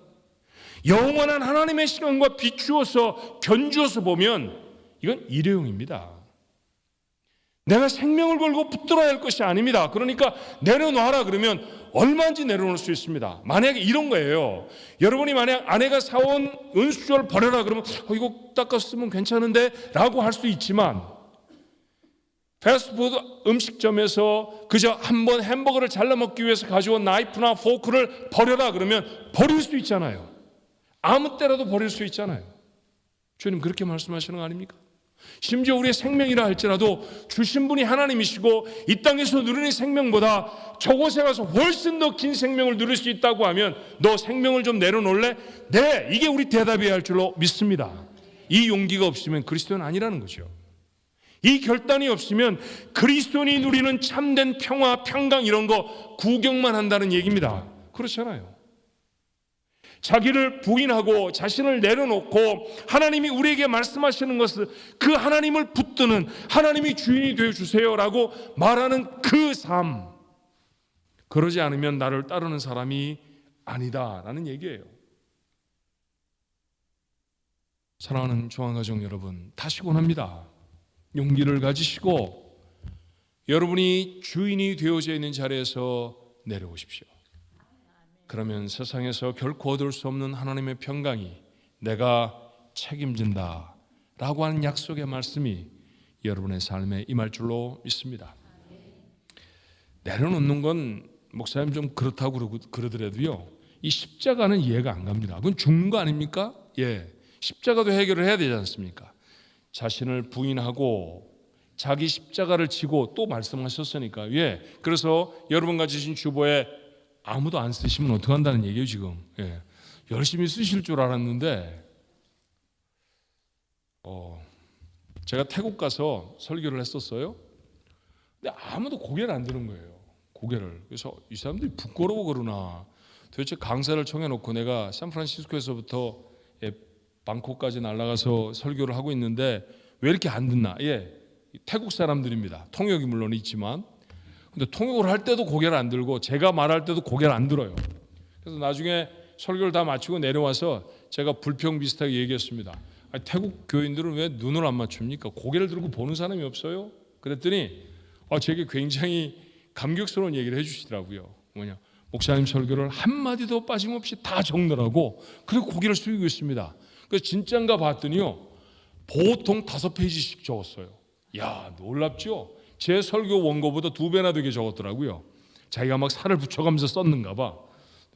영원한 하나님의 시간과 비추어서 견주어서 보면 이건 일회용입니다. 내가 생명을 걸고 붙들어야 할 것이 아닙니다. 그러니까 내려놔라 그러면 얼마인지 내려놓을 수 있습니다. 만약에 이런 거예요. 여러분이 만약 아내가 사온 은수저를 버려라 그러면 이거 닦았으면 괜찮은데 라고 할 수 있지만, 패스트푸드 음식점에서 그저 한번 햄버거를 잘라 먹기 위해서 가져온 나이프나 포크를 버려라 그러면 버릴 수 있잖아요. 아무 때라도 버릴 수 있잖아요. 주님 그렇게 말씀하시는 거 아닙니까? 심지어 우리의 생명이라 할지라도 주신 분이 하나님이시고 이 땅에서 누리는 생명보다 저곳에 가서 훨씬 더 긴 생명을 누릴 수 있다고 하면 너 생명을 좀 내려놓을래? 네, 이게 우리 대답이어야 할 줄로 믿습니다. 이 용기가 없으면 그리스도는 아니라는 거죠. 이 결단이 없으면 그리스도인이 누리는 참된 평화, 평강 이런 거 구경만 한다는 얘기입니다. 그렇잖아요. 자기를 부인하고 자신을 내려놓고 하나님이 우리에게 말씀하시는 것을 그 하나님을 붙드는, 하나님이 주인이 되어주세요라고 말하는 그 삶, 그러지 않으면 나를 따르는 사람이 아니다라는 얘기예요. 사랑하는 조항가족 여러분, 다시 권합니다. 용기를 가지시고 여러분이 주인이 되어져 있는 자리에서 내려오십시오. 그러면 세상에서 결코 얻을 수 없는 하나님의 평강이 내가 책임진다 라고 하는 약속의 말씀이 여러분의 삶에 임할 줄로 믿습니다. 내려놓는 건 목사님 좀 그렇다고 그러더라도요, 이 십자가는 이해가 안 갑니다. 그건 죽는 거 아닙니까? 예, 십자가도 해결을 해야 되지 않습니까? 자신을 부인하고 자기 십자가를 지고 또 말씀하셨으니까. 예, 그래서 여러분 가지신 주보에 아무도 안 쓰시면 어떡한다는 얘기예요 지금. 예. 열심히 쓰실 줄 알았는데 제가 태국 가서 설교를 했었어요. 근데 아무도 고개를 안 드는 거예요. 고개를. 그래서 이 사람들이 부끄러워 그러나, 도대체 강사를 청해놓고 내가 샌프란시스코에서부터 방콕까지 날아가서 설교를 하고 있는데 왜 이렇게 안 듣나. 예, 태국 사람들입니다. 통역이 물론 있지만. 근데 통역을 할 때도 고개를 안 들고 제가 말할 때도 고개를 안 들어요. 그래서 나중에 설교를 다 마치고 내려와서 제가 불평 비슷하게 얘기했습니다. 아니, 태국 교인들은 왜 눈을 안 맞춥니까? 고개를 들고 보는 사람이 없어요? 그랬더니 제게 굉장히 감격스러운 얘기를 해주시더라고요. 뭐냐, 목사님 설교를 한마디도 빠짐없이 다 적느라고 그리고 고개를 숙이고 있습니다. 그래서 진짠가 봤더니요, 보통 5페이지씩 적었어요. 야, 놀랍죠? 제 설교 원고보다 2배나 되게 적었더라고요. 자기가 막 살을 붙여가면서 썼는가 봐.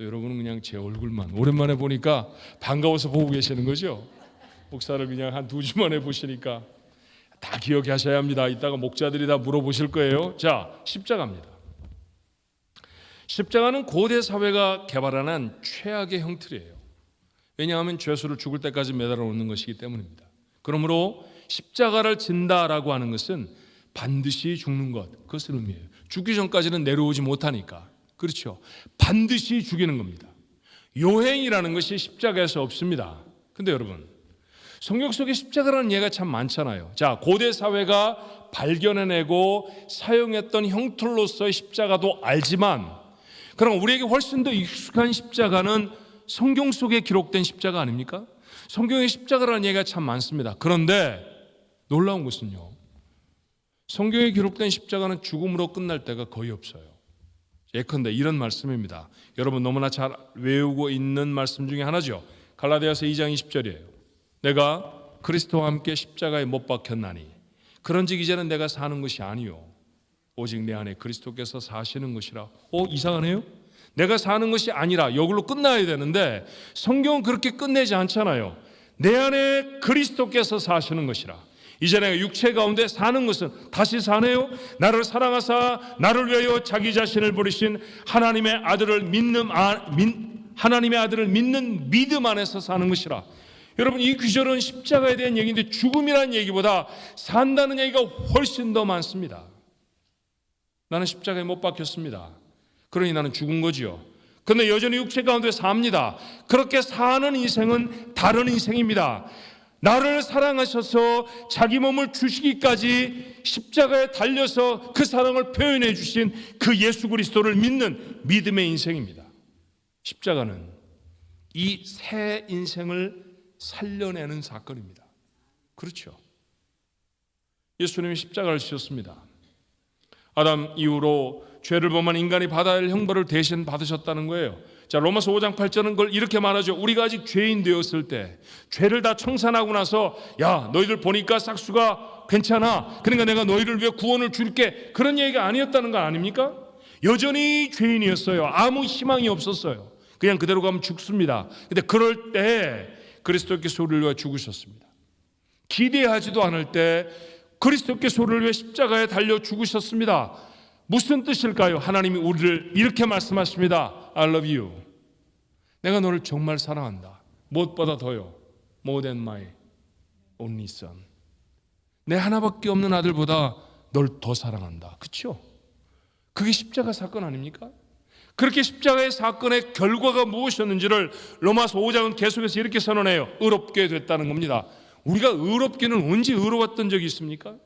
여러분은 그냥 제 얼굴만 오랜만에 보니까 반가워서 보고 계시는 거죠. 목사를 그냥 한 2주 만에 보시니까 다 기억하셔야 합니다. 이따가 목자들이 다 물어보실 거예요. 자, 십자가입니다. 십자가는 고대 사회가 개발한 최악의 형틀이에요. 왜냐하면 죄수를 죽을 때까지 매달아 놓는 것이기 때문입니다. 그러므로 십자가를 진다라고 하는 것은 반드시 죽는 것, 그것을 의미해요. 죽기 전까지는 내려오지 못하니까. 그렇죠. 반드시 죽이는 겁니다. 요행이라는 것이 십자가에서 없습니다. 근데 여러분, 성경 속에 십자가라는 예가 참 많잖아요. 자, 고대 사회가 발견해내고 사용했던 형틀로서의 십자가도 알지만, 그럼 우리에게 훨씬 더 익숙한 십자가는 성경 속에 기록된 십자가 아닙니까? 성경에 십자가라는 예가 참 많습니다. 그런데 놀라운 것은요, 성경에 기록된 십자가는 죽음으로 끝날 때가 거의 없어요. 예컨대 이런 말씀입니다. 여러분 너무나 잘 외우고 있는 말씀 중에 하나죠. 갈라디아서 2장 20절이에요. 내가 그리스도와 함께 십자가에 못 박혔나니 그런즉 이제는 내가 사는 것이 아니요 오직 내 안에 그리스도께서 사시는 것이라. 이상하네요. 내가 사는 것이 아니라 여기로 끝나야 되는데 성경은 그렇게 끝내지 않잖아요. 내 안에 그리스도께서 사시는 것이라. 이제 내가 육체 가운데 사는 것은 다시 사네요. 나를 사랑하사 나를 위하여 자기 자신을 버리신 하나님의 아들을 믿는 믿음 안에서 사는 것이라. 여러분, 이 귀절은 십자가에 대한 얘기인데 죽음이라는 얘기보다 산다는 얘기가 훨씬 더 많습니다. 나는 십자가에 못 박혔습니다. 그러니 나는 죽은 거지요. 그런데 여전히 육체 가운데 삽니다. 그렇게 사는 인생은 다른 인생입니다. 나를 사랑하셔서 자기 몸을 주시기까지 십자가에 달려서 그 사랑을 표현해 주신 그 예수 그리스도를 믿는 믿음의 인생입니다. 십자가는 이 새 인생을 살려내는 사건입니다. 그렇죠. 예수님이 십자가를 지셨습니다. 아담 이후로 죄를 범한 인간이 받아야 할 형벌을 대신 받으셨다는 거예요. 자, 로마서 5장 8절은 그걸 이렇게 말하죠. 우리가 아직 죄인 되었을 때, 죄를 다 청산하고 나서 야, 너희들 보니까 싹수가 괜찮아, 그러니까 내가 너희를 위해 구원을 줄게, 그런 얘기가 아니었다는 거 아닙니까? 여전히 죄인이었어요. 아무 희망이 없었어요. 그냥 그대로 가면 죽습니다. 근데 그럴 때 그리스도께서 우리를 위해 죽으셨습니다. 기대하지도 않을 때 그리스도께서 우리를 위해 십자가에 달려 죽으셨습니다. 무슨 뜻일까요? 하나님이 우리를 이렇게 말씀하십니다. I love you. 내가 너를 정말 사랑한다. 무엇보다 더요. More than my only son. 내 하나밖에 없는 아들보다 널 더 사랑한다. 그렇죠? 그게 십자가 사건 아닙니까? 그렇게 십자가의 사건의 결과가 무엇이었는지를 로마서 5장은 계속해서 이렇게 선언해요. 의롭게 됐다는 겁니다. 우리가 의롭기는 언제 의로웠던 적이 있습니까?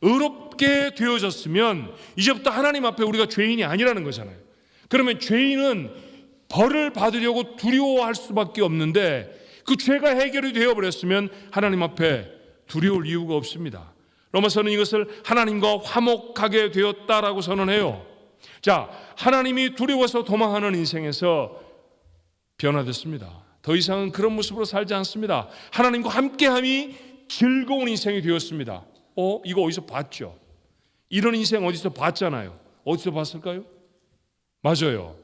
의롭게 되어졌으면 이제부터 하나님 앞에 우리가 죄인이 아니라는 거잖아요. 그러면 죄인은 벌을 받으려고 두려워할 수밖에 없는데 그 죄가 해결이 되어버렸으면 하나님 앞에 두려울 이유가 없습니다. 로마서는 이것을 하나님과 화목하게 되었다라고 선언해요. 자, 하나님이 두려워서 도망하는 인생에서 변화됐습니다. 더 이상은 그런 모습으로 살지 않습니다. 하나님과 함께함이 즐거운 인생이 되었습니다. 이거 어디서 봤죠? 이런 인생 어디서 봤잖아요. 어디서 봤을까요? 맞아요.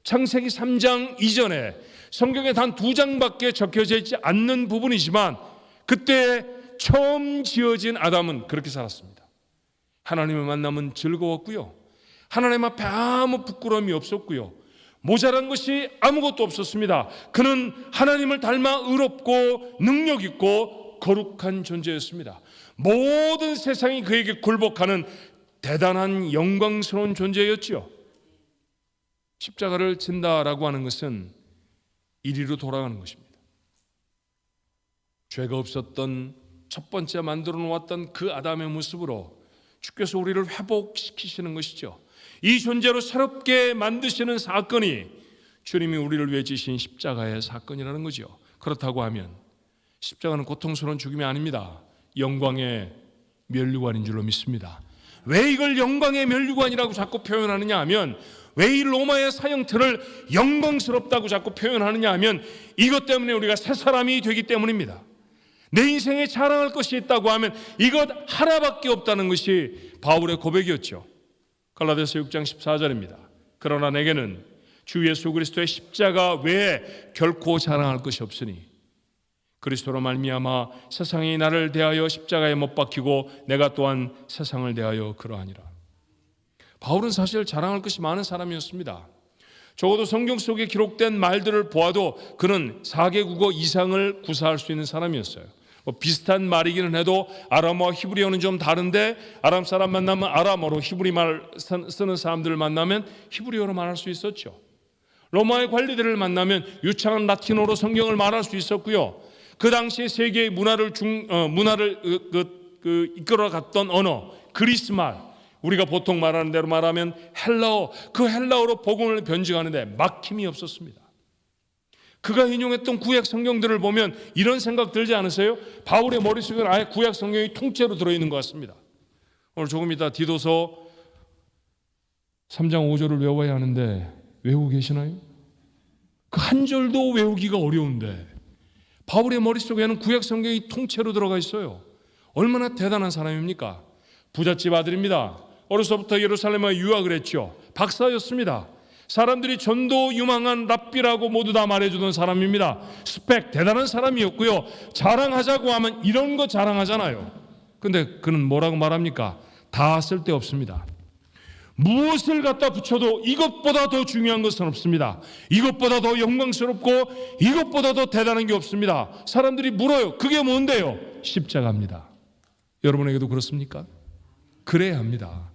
창세기 3장 이전에 성경에 단 2장밖에 적혀져 있지 않는 부분이지만 그때 처음 지어진 아담은 그렇게 살았습니다. 하나님의 만남은 즐거웠고요. 하나님 앞에 아무 부끄러움이 없었고요. 모자란 것이 아무것도 없었습니다. 그는 하나님을 닮아 의롭고 능력 있고 거룩한 존재였습니다. 모든 세상이 그에게 굴복하는 대단한 영광스러운 존재였지요. 십자가를 진다라고 하는 것은 이리로 돌아가는 것입니다. 죄가 없었던 첫 번째 만들어 놓았던 그 아담의 모습으로 주께서 우리를 회복시키시는 것이죠. 이 존재로 새롭게 만드시는 사건이 주님이 우리를 위해 지신 십자가의 사건이라는 거죠. 그렇다고 하면 십자가는 고통스러운 죽음이 아닙니다. 영광의 면류관인 줄로 믿습니다. 왜 이걸 영광의 면류관이라고 자꾸 표현하느냐 하면, 왜 이 로마의 사형틀을 영광스럽다고 자꾸 표현하느냐 하면 이것 때문에 우리가 새 사람이 되기 때문입니다. 내 인생에 자랑할 것이 있다고 하면 이것 하나밖에 없다는 것이 바울의 고백이었죠. 갈라디아서 6장 14절입니다. 그러나 내게는 주 예수 그리스도의 십자가 외에 결코 자랑할 것이 없으니 그리스도로 말미암아 세상이 나를 대하여 십자가에 못 박히고 내가 또한 세상을 대하여 그러하니라. 바울은 사실 자랑할 것이 많은 사람이었습니다. 적어도 성경 속에 기록된 말들을 보아도 그는 4개 국어 이상을 구사할 수 있는 사람이었어요. 비슷한 말이기는 해도 아람어와 히브리어는 좀 다른데 아람 사람 만나면 아람어로, 히브리 말 쓰는 사람들을 만나면 히브리어로 말할 수 있었죠. 로마의 관리들을 만나면 유창한 라틴어로 성경을 말할 수 있었고요. 그 당시에 세계의 문화를 이끌어갔던 언어 그리스 말, 우리가 보통 말하는 대로 말하면 헬라어, 그 헬라어로 복음을 변증하는데 막힘이 없었습니다. 그가 인용했던 구약 성경들을 보면 이런 생각 들지 않으세요? 바울의 머릿속에 아예 구약 성경이 통째로 들어있는 것 같습니다. 오늘 조금 이따 디도서 3장 5절을 외워야 하는데 외우고 계시나요? 그 한 절도 외우기가 어려운데 바울의 머릿속에는 구약 성경이 통째로 들어가 있어요. 얼마나 대단한 사람입니까? 부잣집 아들입니다. 어려서부터 예루살렘에 유학을 했죠. 박사였습니다. 사람들이 전도 유망한 랍비라고 모두 다 말해주던 사람입니다. 스펙 대단한 사람이었고요. 자랑하자고 하면 이런 거 자랑하잖아요. 근데 그는 뭐라고 말합니까? 다 쓸데없습니다. 무엇을 갖다 붙여도 이것보다 더 중요한 것은 없습니다. 이것보다 더 영광스럽고 이것보다 더 대단한 게 없습니다. 사람들이 물어요. 그게 뭔데요? 십자가입니다. 여러분에게도 그렇습니까? 그래야 합니다.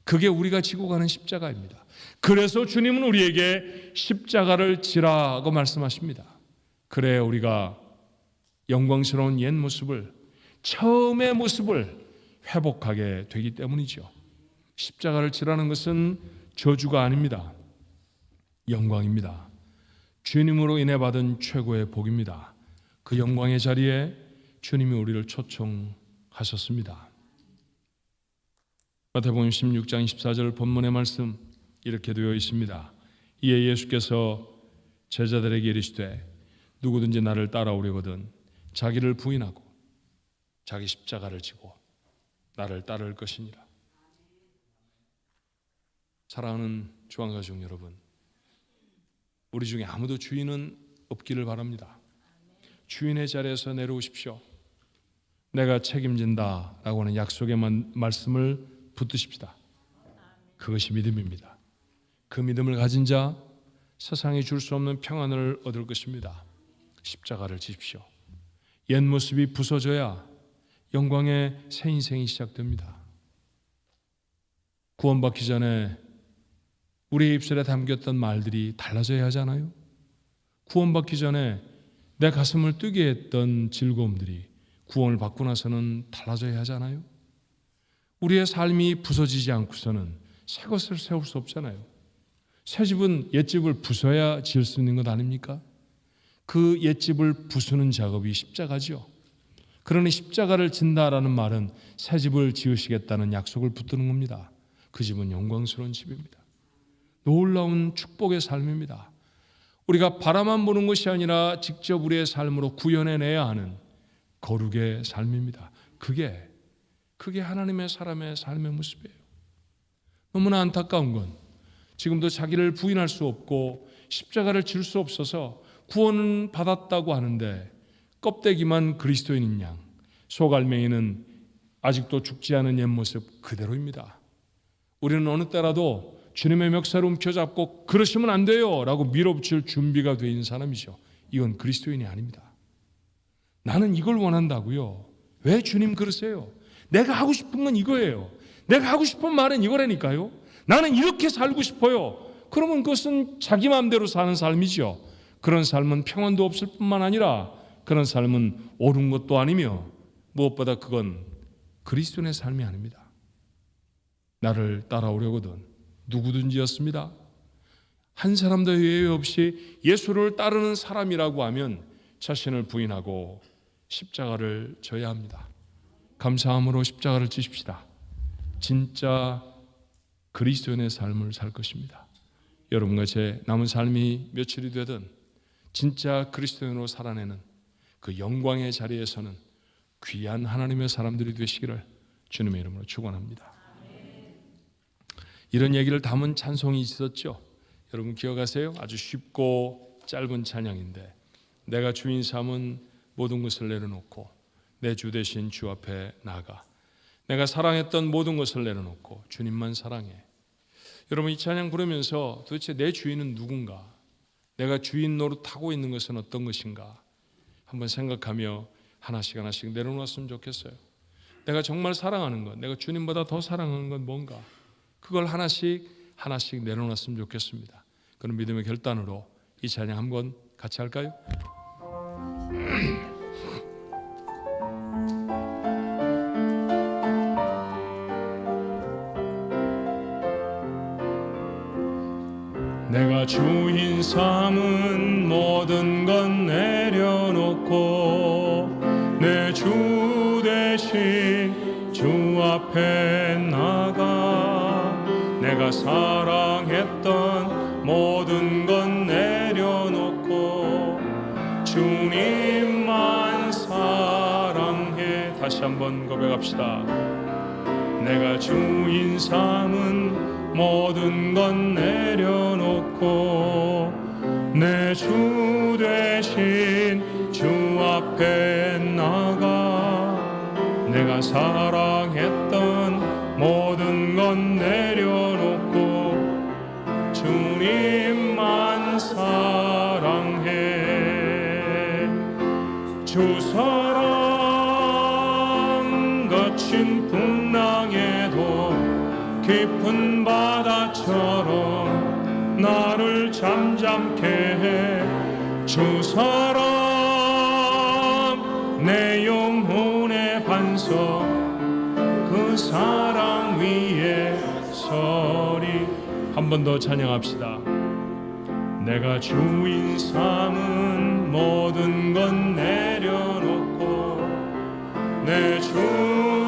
그게 우리가 지고 가는 십자가입니다. 그래서 주님은 우리에게 십자가를 지라고 말씀하십니다. 그래야 우리가 영광스러운 옛 모습을, 처음의 모습을 회복하게 되기 때문이죠. 십자가를 지라는 것은 저주가 아닙니다. 영광입니다. 주님으로 인해 받은 최고의 복입니다. 그 영광의 자리에 주님이 우리를 초청하셨습니다. 마태복음 16장 14절 본문의 말씀 이렇게 되어 있습니다. 이에 예수께서 제자들에게 이르시되 누구든지 나를 따라오려거든 자기를 부인하고 자기 십자가를 지고 나를 따를 것이니라. 사랑하는 주안가족 여러분, 우리 중에 아무도 주인은 없기를 바랍니다. 주인의 자리에서 내려오십시오. 내가 책임진다 라고 하는 약속의 말씀을 붙드십시다. 그것이 믿음입니다. 그 믿음을 가진 자 세상이 줄 수 없는 평안을 얻을 것입니다. 십자가를 지십시오. 옛 모습이 부서져야 영광의 새 인생이 시작됩니다. 구원받기 전에 우리의 입술에 담겼던 말들이 달라져야 하잖아요. 구원받기 전에 내 가슴을 뛰게 했던 즐거움들이 구원을 받고 나서는 달라져야 하잖아요. 우리의 삶이 부서지지 않고서는 새 것을 세울 수 없잖아요. 새 집은 옛집을 부숴야 지을 수 있는 것 아닙니까? 그 옛집을 부수는 작업이 십자가죠. 그러니 십자가를 진다라는 말은 새 집을 지으시겠다는 약속을 붙드는 겁니다. 그 집은 영광스러운 집입니다. 놀라운 축복의 삶입니다. 우리가 바라만 보는 것이 아니라 직접 우리의 삶으로 구현해내야 하는 거룩의 삶입니다. 그게 하나님의 사람의 삶의 모습이에요. 너무나 안타까운 건 지금도 자기를 부인할 수 없고 십자가를 질 수 없어서 구원은 받았다고 하는데 껍데기만 그리스도인인 양, 속알맹이는 아직도 죽지 않은 옛 모습 그대로입니다. 우리는 어느 때라도 주님의 멱살을 움켜잡고 그러시면 안 돼요 라고 밀어붙일 준비가 되어 있는 사람이죠. 이건 그리스도인이 아닙니다. 나는 이걸 원한다고요. 왜 주님 그러세요? 내가 하고 싶은 건 이거예요. 내가 하고 싶은 말은 이거라니까요. 나는 이렇게 살고 싶어요. 그러면 그것은 자기 마음대로 사는 삶이죠. 그런 삶은 평안도 없을 뿐만 아니라 그런 삶은 옳은 것도 아니며 무엇보다 그건 그리스도인의 삶이 아닙니다. 나를 따라오려거든 누구든지였습니다. 한 사람도 예외 없이 예수를 따르는 사람이라고 하면 자신을 부인하고 십자가를 져야 합니다. 감사함으로 십자가를 지십시다. 진짜 그리스도인의 삶을 살 것입니다. 여러분과 제 남은 삶이 며칠이 되든 진짜 그리스도인으로 살아내는 그 영광의 자리에서는 귀한 하나님의 사람들이 되시기를 주님의 이름으로 축원합니다. 이런 얘기를 담은 찬송이 있었죠. 여러분 기억하세요? 아주 쉽고 짧은 찬양인데 내가 주인 삼은 모든 것을 내려놓고 내 주 대신 주 앞에 나가 내가 사랑했던 모든 것을 내려놓고 주님만 사랑해. 여러분 이 찬양 부르면서 도대체 내 주인은 누군가? 내가 주인 노릇하고 있는 것은 어떤 것인가? 한번 생각하며 하나씩 내려놓았으면 좋겠어요. 내가 정말 사랑하는 것, 내가 주님보다 더 사랑하는 건 뭔가? 그걸 하나씩 내려놨으면 좋겠습니다. 그런 믿음의 결단으로 이 찬양 한번 같이 할까요? 내가 주인 삼은 모든 건 내려놓고 내 주 대신 주 앞에 나가 내가 사랑했던 모든 건 내려놓고 주님만 사랑해. 다시 한번 고백합시다. 내가 주인 삼은 모든 건 내려놓고 내 주 대신 주 앞에 나가 내가 사랑했던 모든 건 내려놓고 주님만 사랑해. 주 사랑 거친 풍랑에도 깊은 바다처럼 나를 잠잠케 해. 주 사랑 내 영혼의 반석 그 사랑 위에 서리. 한 번 더 찬양합시다. 내가 주인 삼은 모든 건 내려놓고 내 주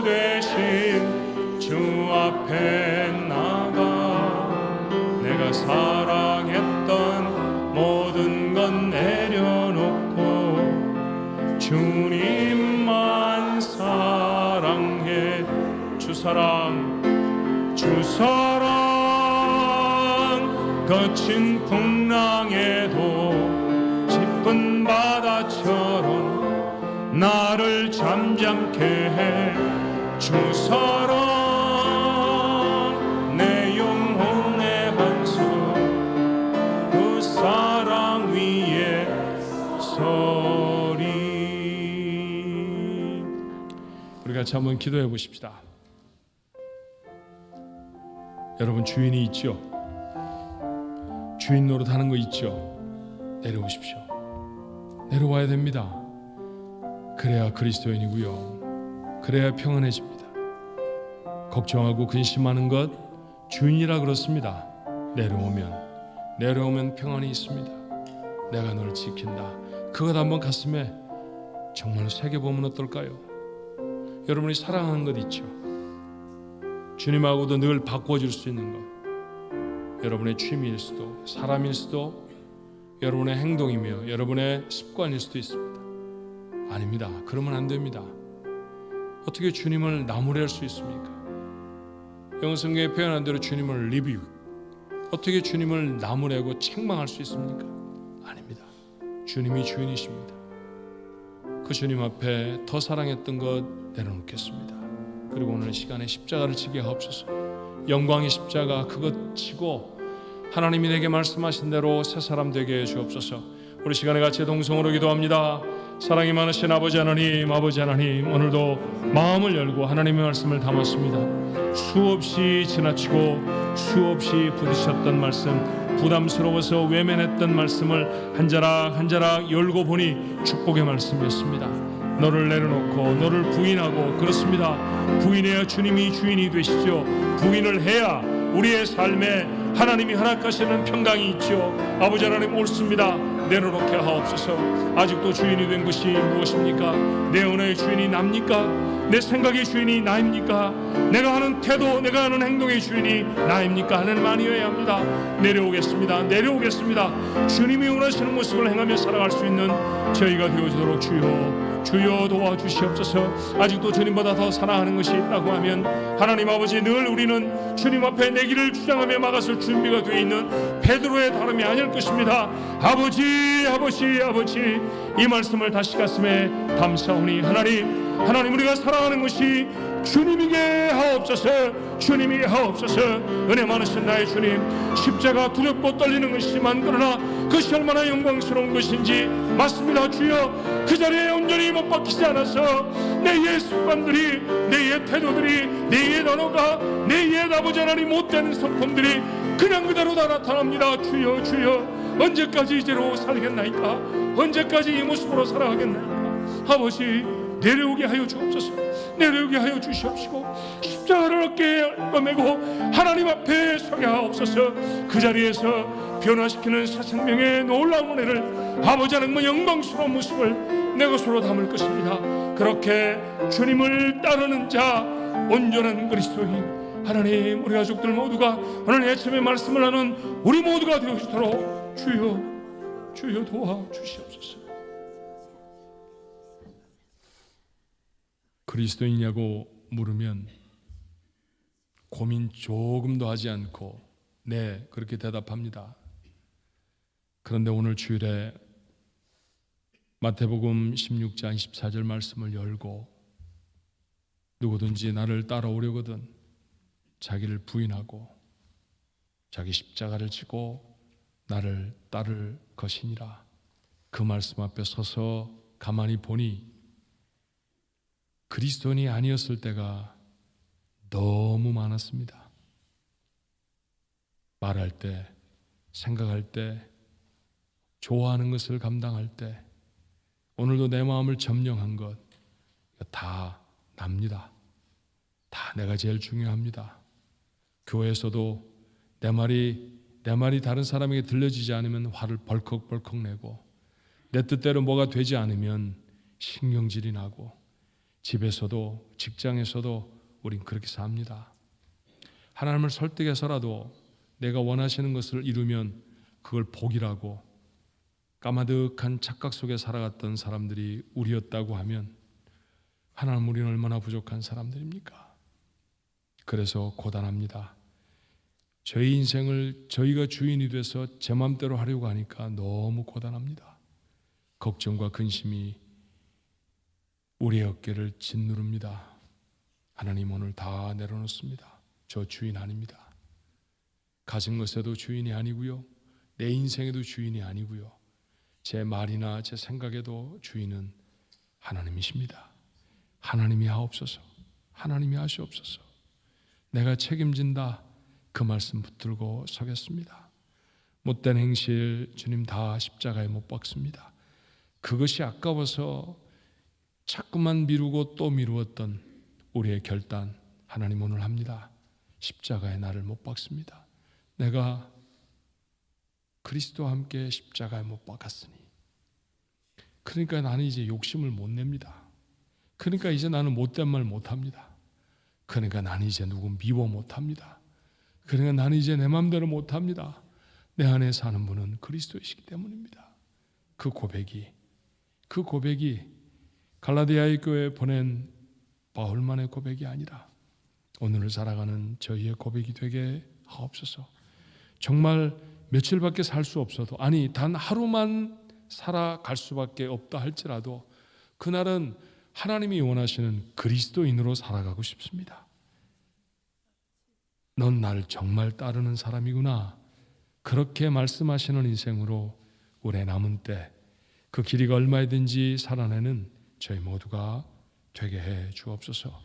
대신 주 앞에 모든 건 내려놓고 주님만 사랑해. 주 사랑 거친 풍랑에도 짙은 바다처럼 나를 잠잠케 해. 주 사랑 내 영혼의 반석, 그 사랑 위에 서리. 우리 같이 한번 기도해 보십시다. 여러분, 주인이 있죠? 주인 노릇하는 거 있죠? 내려오십시오. 내려와야 됩니다. 그래야 그리스도인이고요, 그래야 평안해집니다. 걱정하고 근심하는 것 주인이라 그렇습니다. 내려오면 평안이 있습니다. 내가 너를 지킨다. 그것 한번 가슴에 정말로 새겨보면 어떨까요? 여러분이 사랑하는 것 있죠? 주님하고도 늘 바꿔줄 수 있는 것, 여러분의 취미일 수도, 사람일 수도, 여러분의 행동이며 여러분의 습관일 수도 있습니다. 아닙니다. 그러면 안 됩니다. 어떻게 주님을 나무랄 수 있습니까? 영성경에 표현한 대로 주님을 리뷰, 어떻게 주님을 나무래고 책망할 수 있습니까? 아닙니다. 주님이 주인이십니다. 그 주님 앞에 더 사랑했던 것 내려놓겠습니다. 그리고 오늘 시간에 십자가를 지게 하옵소서. 영광의 십자가, 그것 지고 하나님이 내게 말씀하신 대로 새 사람 되게 해 주옵소서. 우리 시간에 같이 동성으로 기도합니다. 사랑이 많으신 아버지 하나님, 오늘도 마음을 열고 하나님의 말씀을 담았습니다. 수없이 지나치고 수없이 부딪혔던 말씀, 부담스러워서 외면했던 말씀을 한 자락 열고 보니 축복의 말씀이었습니다. 너를 내려놓고 너를 부인하고, 그렇습니다, 부인해야 주님이 주인이 되시죠. 부인을 해야 우리의 삶에 하나님이 허락하시는 평강이 있죠. 아버지 하나님, 옳습니다. 내려놓게 하옵소서. 아직도 주인이 된 것이 무엇입니까? 내 언어의 주인이 납니까? 내 생각의 주인이 나입니까? 내가 하는 태도, 내가 하는 행동의 주인이 나입니까? 하나님 아니어야 합니다. 내려오겠습니다. 주님이 원하시는 모습을 행하며 살아갈 수 있는 저희가 되어주도록 주여 도와주시옵소서. 아직도 주님보다 더 사랑하는 것이 있다고 하면 하나님 아버지, 늘 우리는 주님 앞에 내 길을 주장하며 막아설 준비가 되어 있는 베드로의 다름이 아닐 것입니다. 아버지, 이 말씀을 다시 가슴에 담사오니 하나님, 우리가 사랑하는 것이 주님이게 하옵소서. 은혜 많으신 나의 주님, 십자가 두렵고 떨리는 것이지만 그러나 그것이 얼마나 영광스러운 것인지 맞습니다. 주여, 그 자리에 온전히 못 박히지 않아서 내 옛 습관들이, 내 옛 태도들이, 내 옛 언어가, 내 옛 아버지 하나님 못되는 성품들이 그냥 그대로 다 나타납니다. 주여, 언제까지 이대로 살겠나이까? 언제까지 이 모습으로 살아가겠나이까? 아버지, 내려오게 하여 주시옵시고 십자가를 어깨에 메고 하나님 앞에 서게 하옵소서. 그 자리에서 변화시키는 새 생명의 놀라운 은혜를, 아버지 하나님 영광스러운 모습을 내 것으로 담을 것입니다. 그렇게 주님을 따르는 자, 온전한 그리스도인 하나님, 우리 가족들 모두가 오늘 아침에 말씀을 하는 우리 모두가 되어주도록 주여 도와주시옵소서. 그리스도인이냐고 물으면 고민 조금도 하지 않고 네, 그렇게 대답합니다. 그런데 오늘 주일에 마태복음 16장 14절 말씀을 열고 누구든지 나를 따라오려거든 자기를 부인하고 자기 십자가를 지고 나를 따를 것이니라. 그 말씀 앞에 서서 가만히 보니 그리스도인이 아니었을 때가 너무 많았습니다. 말할 때, 생각할 때, 좋아하는 것을 감당할 때, 오늘도 내 마음을 점령한 것 다 납니다. 다 내가 제일 중요합니다. 교회에서도 내 말이 다른 사람에게 들려지지 않으면 화를 벌컥벌컥 내고, 내 뜻대로 뭐가 되지 않으면 신경질이 나고, 집에서도 직장에서도 우린 그렇게 삽니다. 하나님을 설득해서라도 내가 원하시는 것을 이루면 그걸 복이라고, 까마득한 착각 속에 살아갔던 사람들이 우리였다고 하면 하나님, 우리는 얼마나 부족한 사람들입니까? 그래서 고단합니다. 저희 인생을 저희가 주인이 돼서 제 맘대로 하려고 하니까 너무 고단합니다. 걱정과 근심이 우리의 어깨를 짓누릅니다. 하나님, 오늘 다 내려놓습니다. 저 주인 아닙니다. 가진 것에도 주인이 아니고요, 내 인생에도 주인이 아니고요, 제 말이나 제 생각에도 주인은 하나님이십니다. 하나님이 하옵소서. 하나님이 하시옵소서. 내가 책임진다, 그 말씀 붙들고 서겠습니다. 못된 행실 주님 다 십자가에 못 박습니다. 그것이 아까워서 자꾸만 미루고 또 미루었던 우리의 결단, 하나님 오늘 합니다. 십자가에 나를 못 박습니다. 내가 그리스도와 함께 십자가에 못 박았으니, 그러니까 나는 이제 욕심을 못 냅니다. 그러니까 이제 나는 못된 말 못합니다. 그러니까 나는 이제 누구 미워 못합니다. 그러니까 나는 이제 내 마음대로 못합니다. 내 안에 사는 분은 그리스도이시기 때문입니다. 그 고백이 갈라디아의 교회에 보낸 바울만의 고백이 아니라 오늘을 살아가는 저희의 고백이 되게 하옵소서. 정말 며칠밖에 살 수 없어도, 아니 단 하루만 살아갈 수밖에 없다 할지라도 그날은 하나님이 원하시는 그리스도인으로 살아가고 싶습니다. 넌 나를 정말 따르는 사람이구나, 그렇게 말씀하시는 인생으로 올해 남은 때 그 길이가 얼마이든지 살아내는 저희 모두가 되게 해 주옵소서.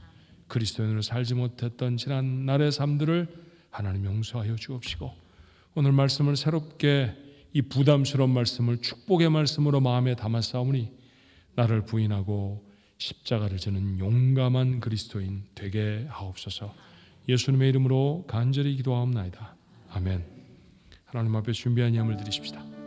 그리스도인으로 살지 못했던 지난 날의 삶들을 하나님 용서하여 주옵시고, 오늘 말씀을 새롭게 이 부담스러운 말씀을 축복의 말씀으로 마음에 담았사오니 나를 부인하고 십자가를 지는 용감한 그리스도인 되게 하옵소서. 예수님의 이름으로 간절히 기도하옵나이다. 아멘. 하나님 앞에 준비한 예물 드리십시다.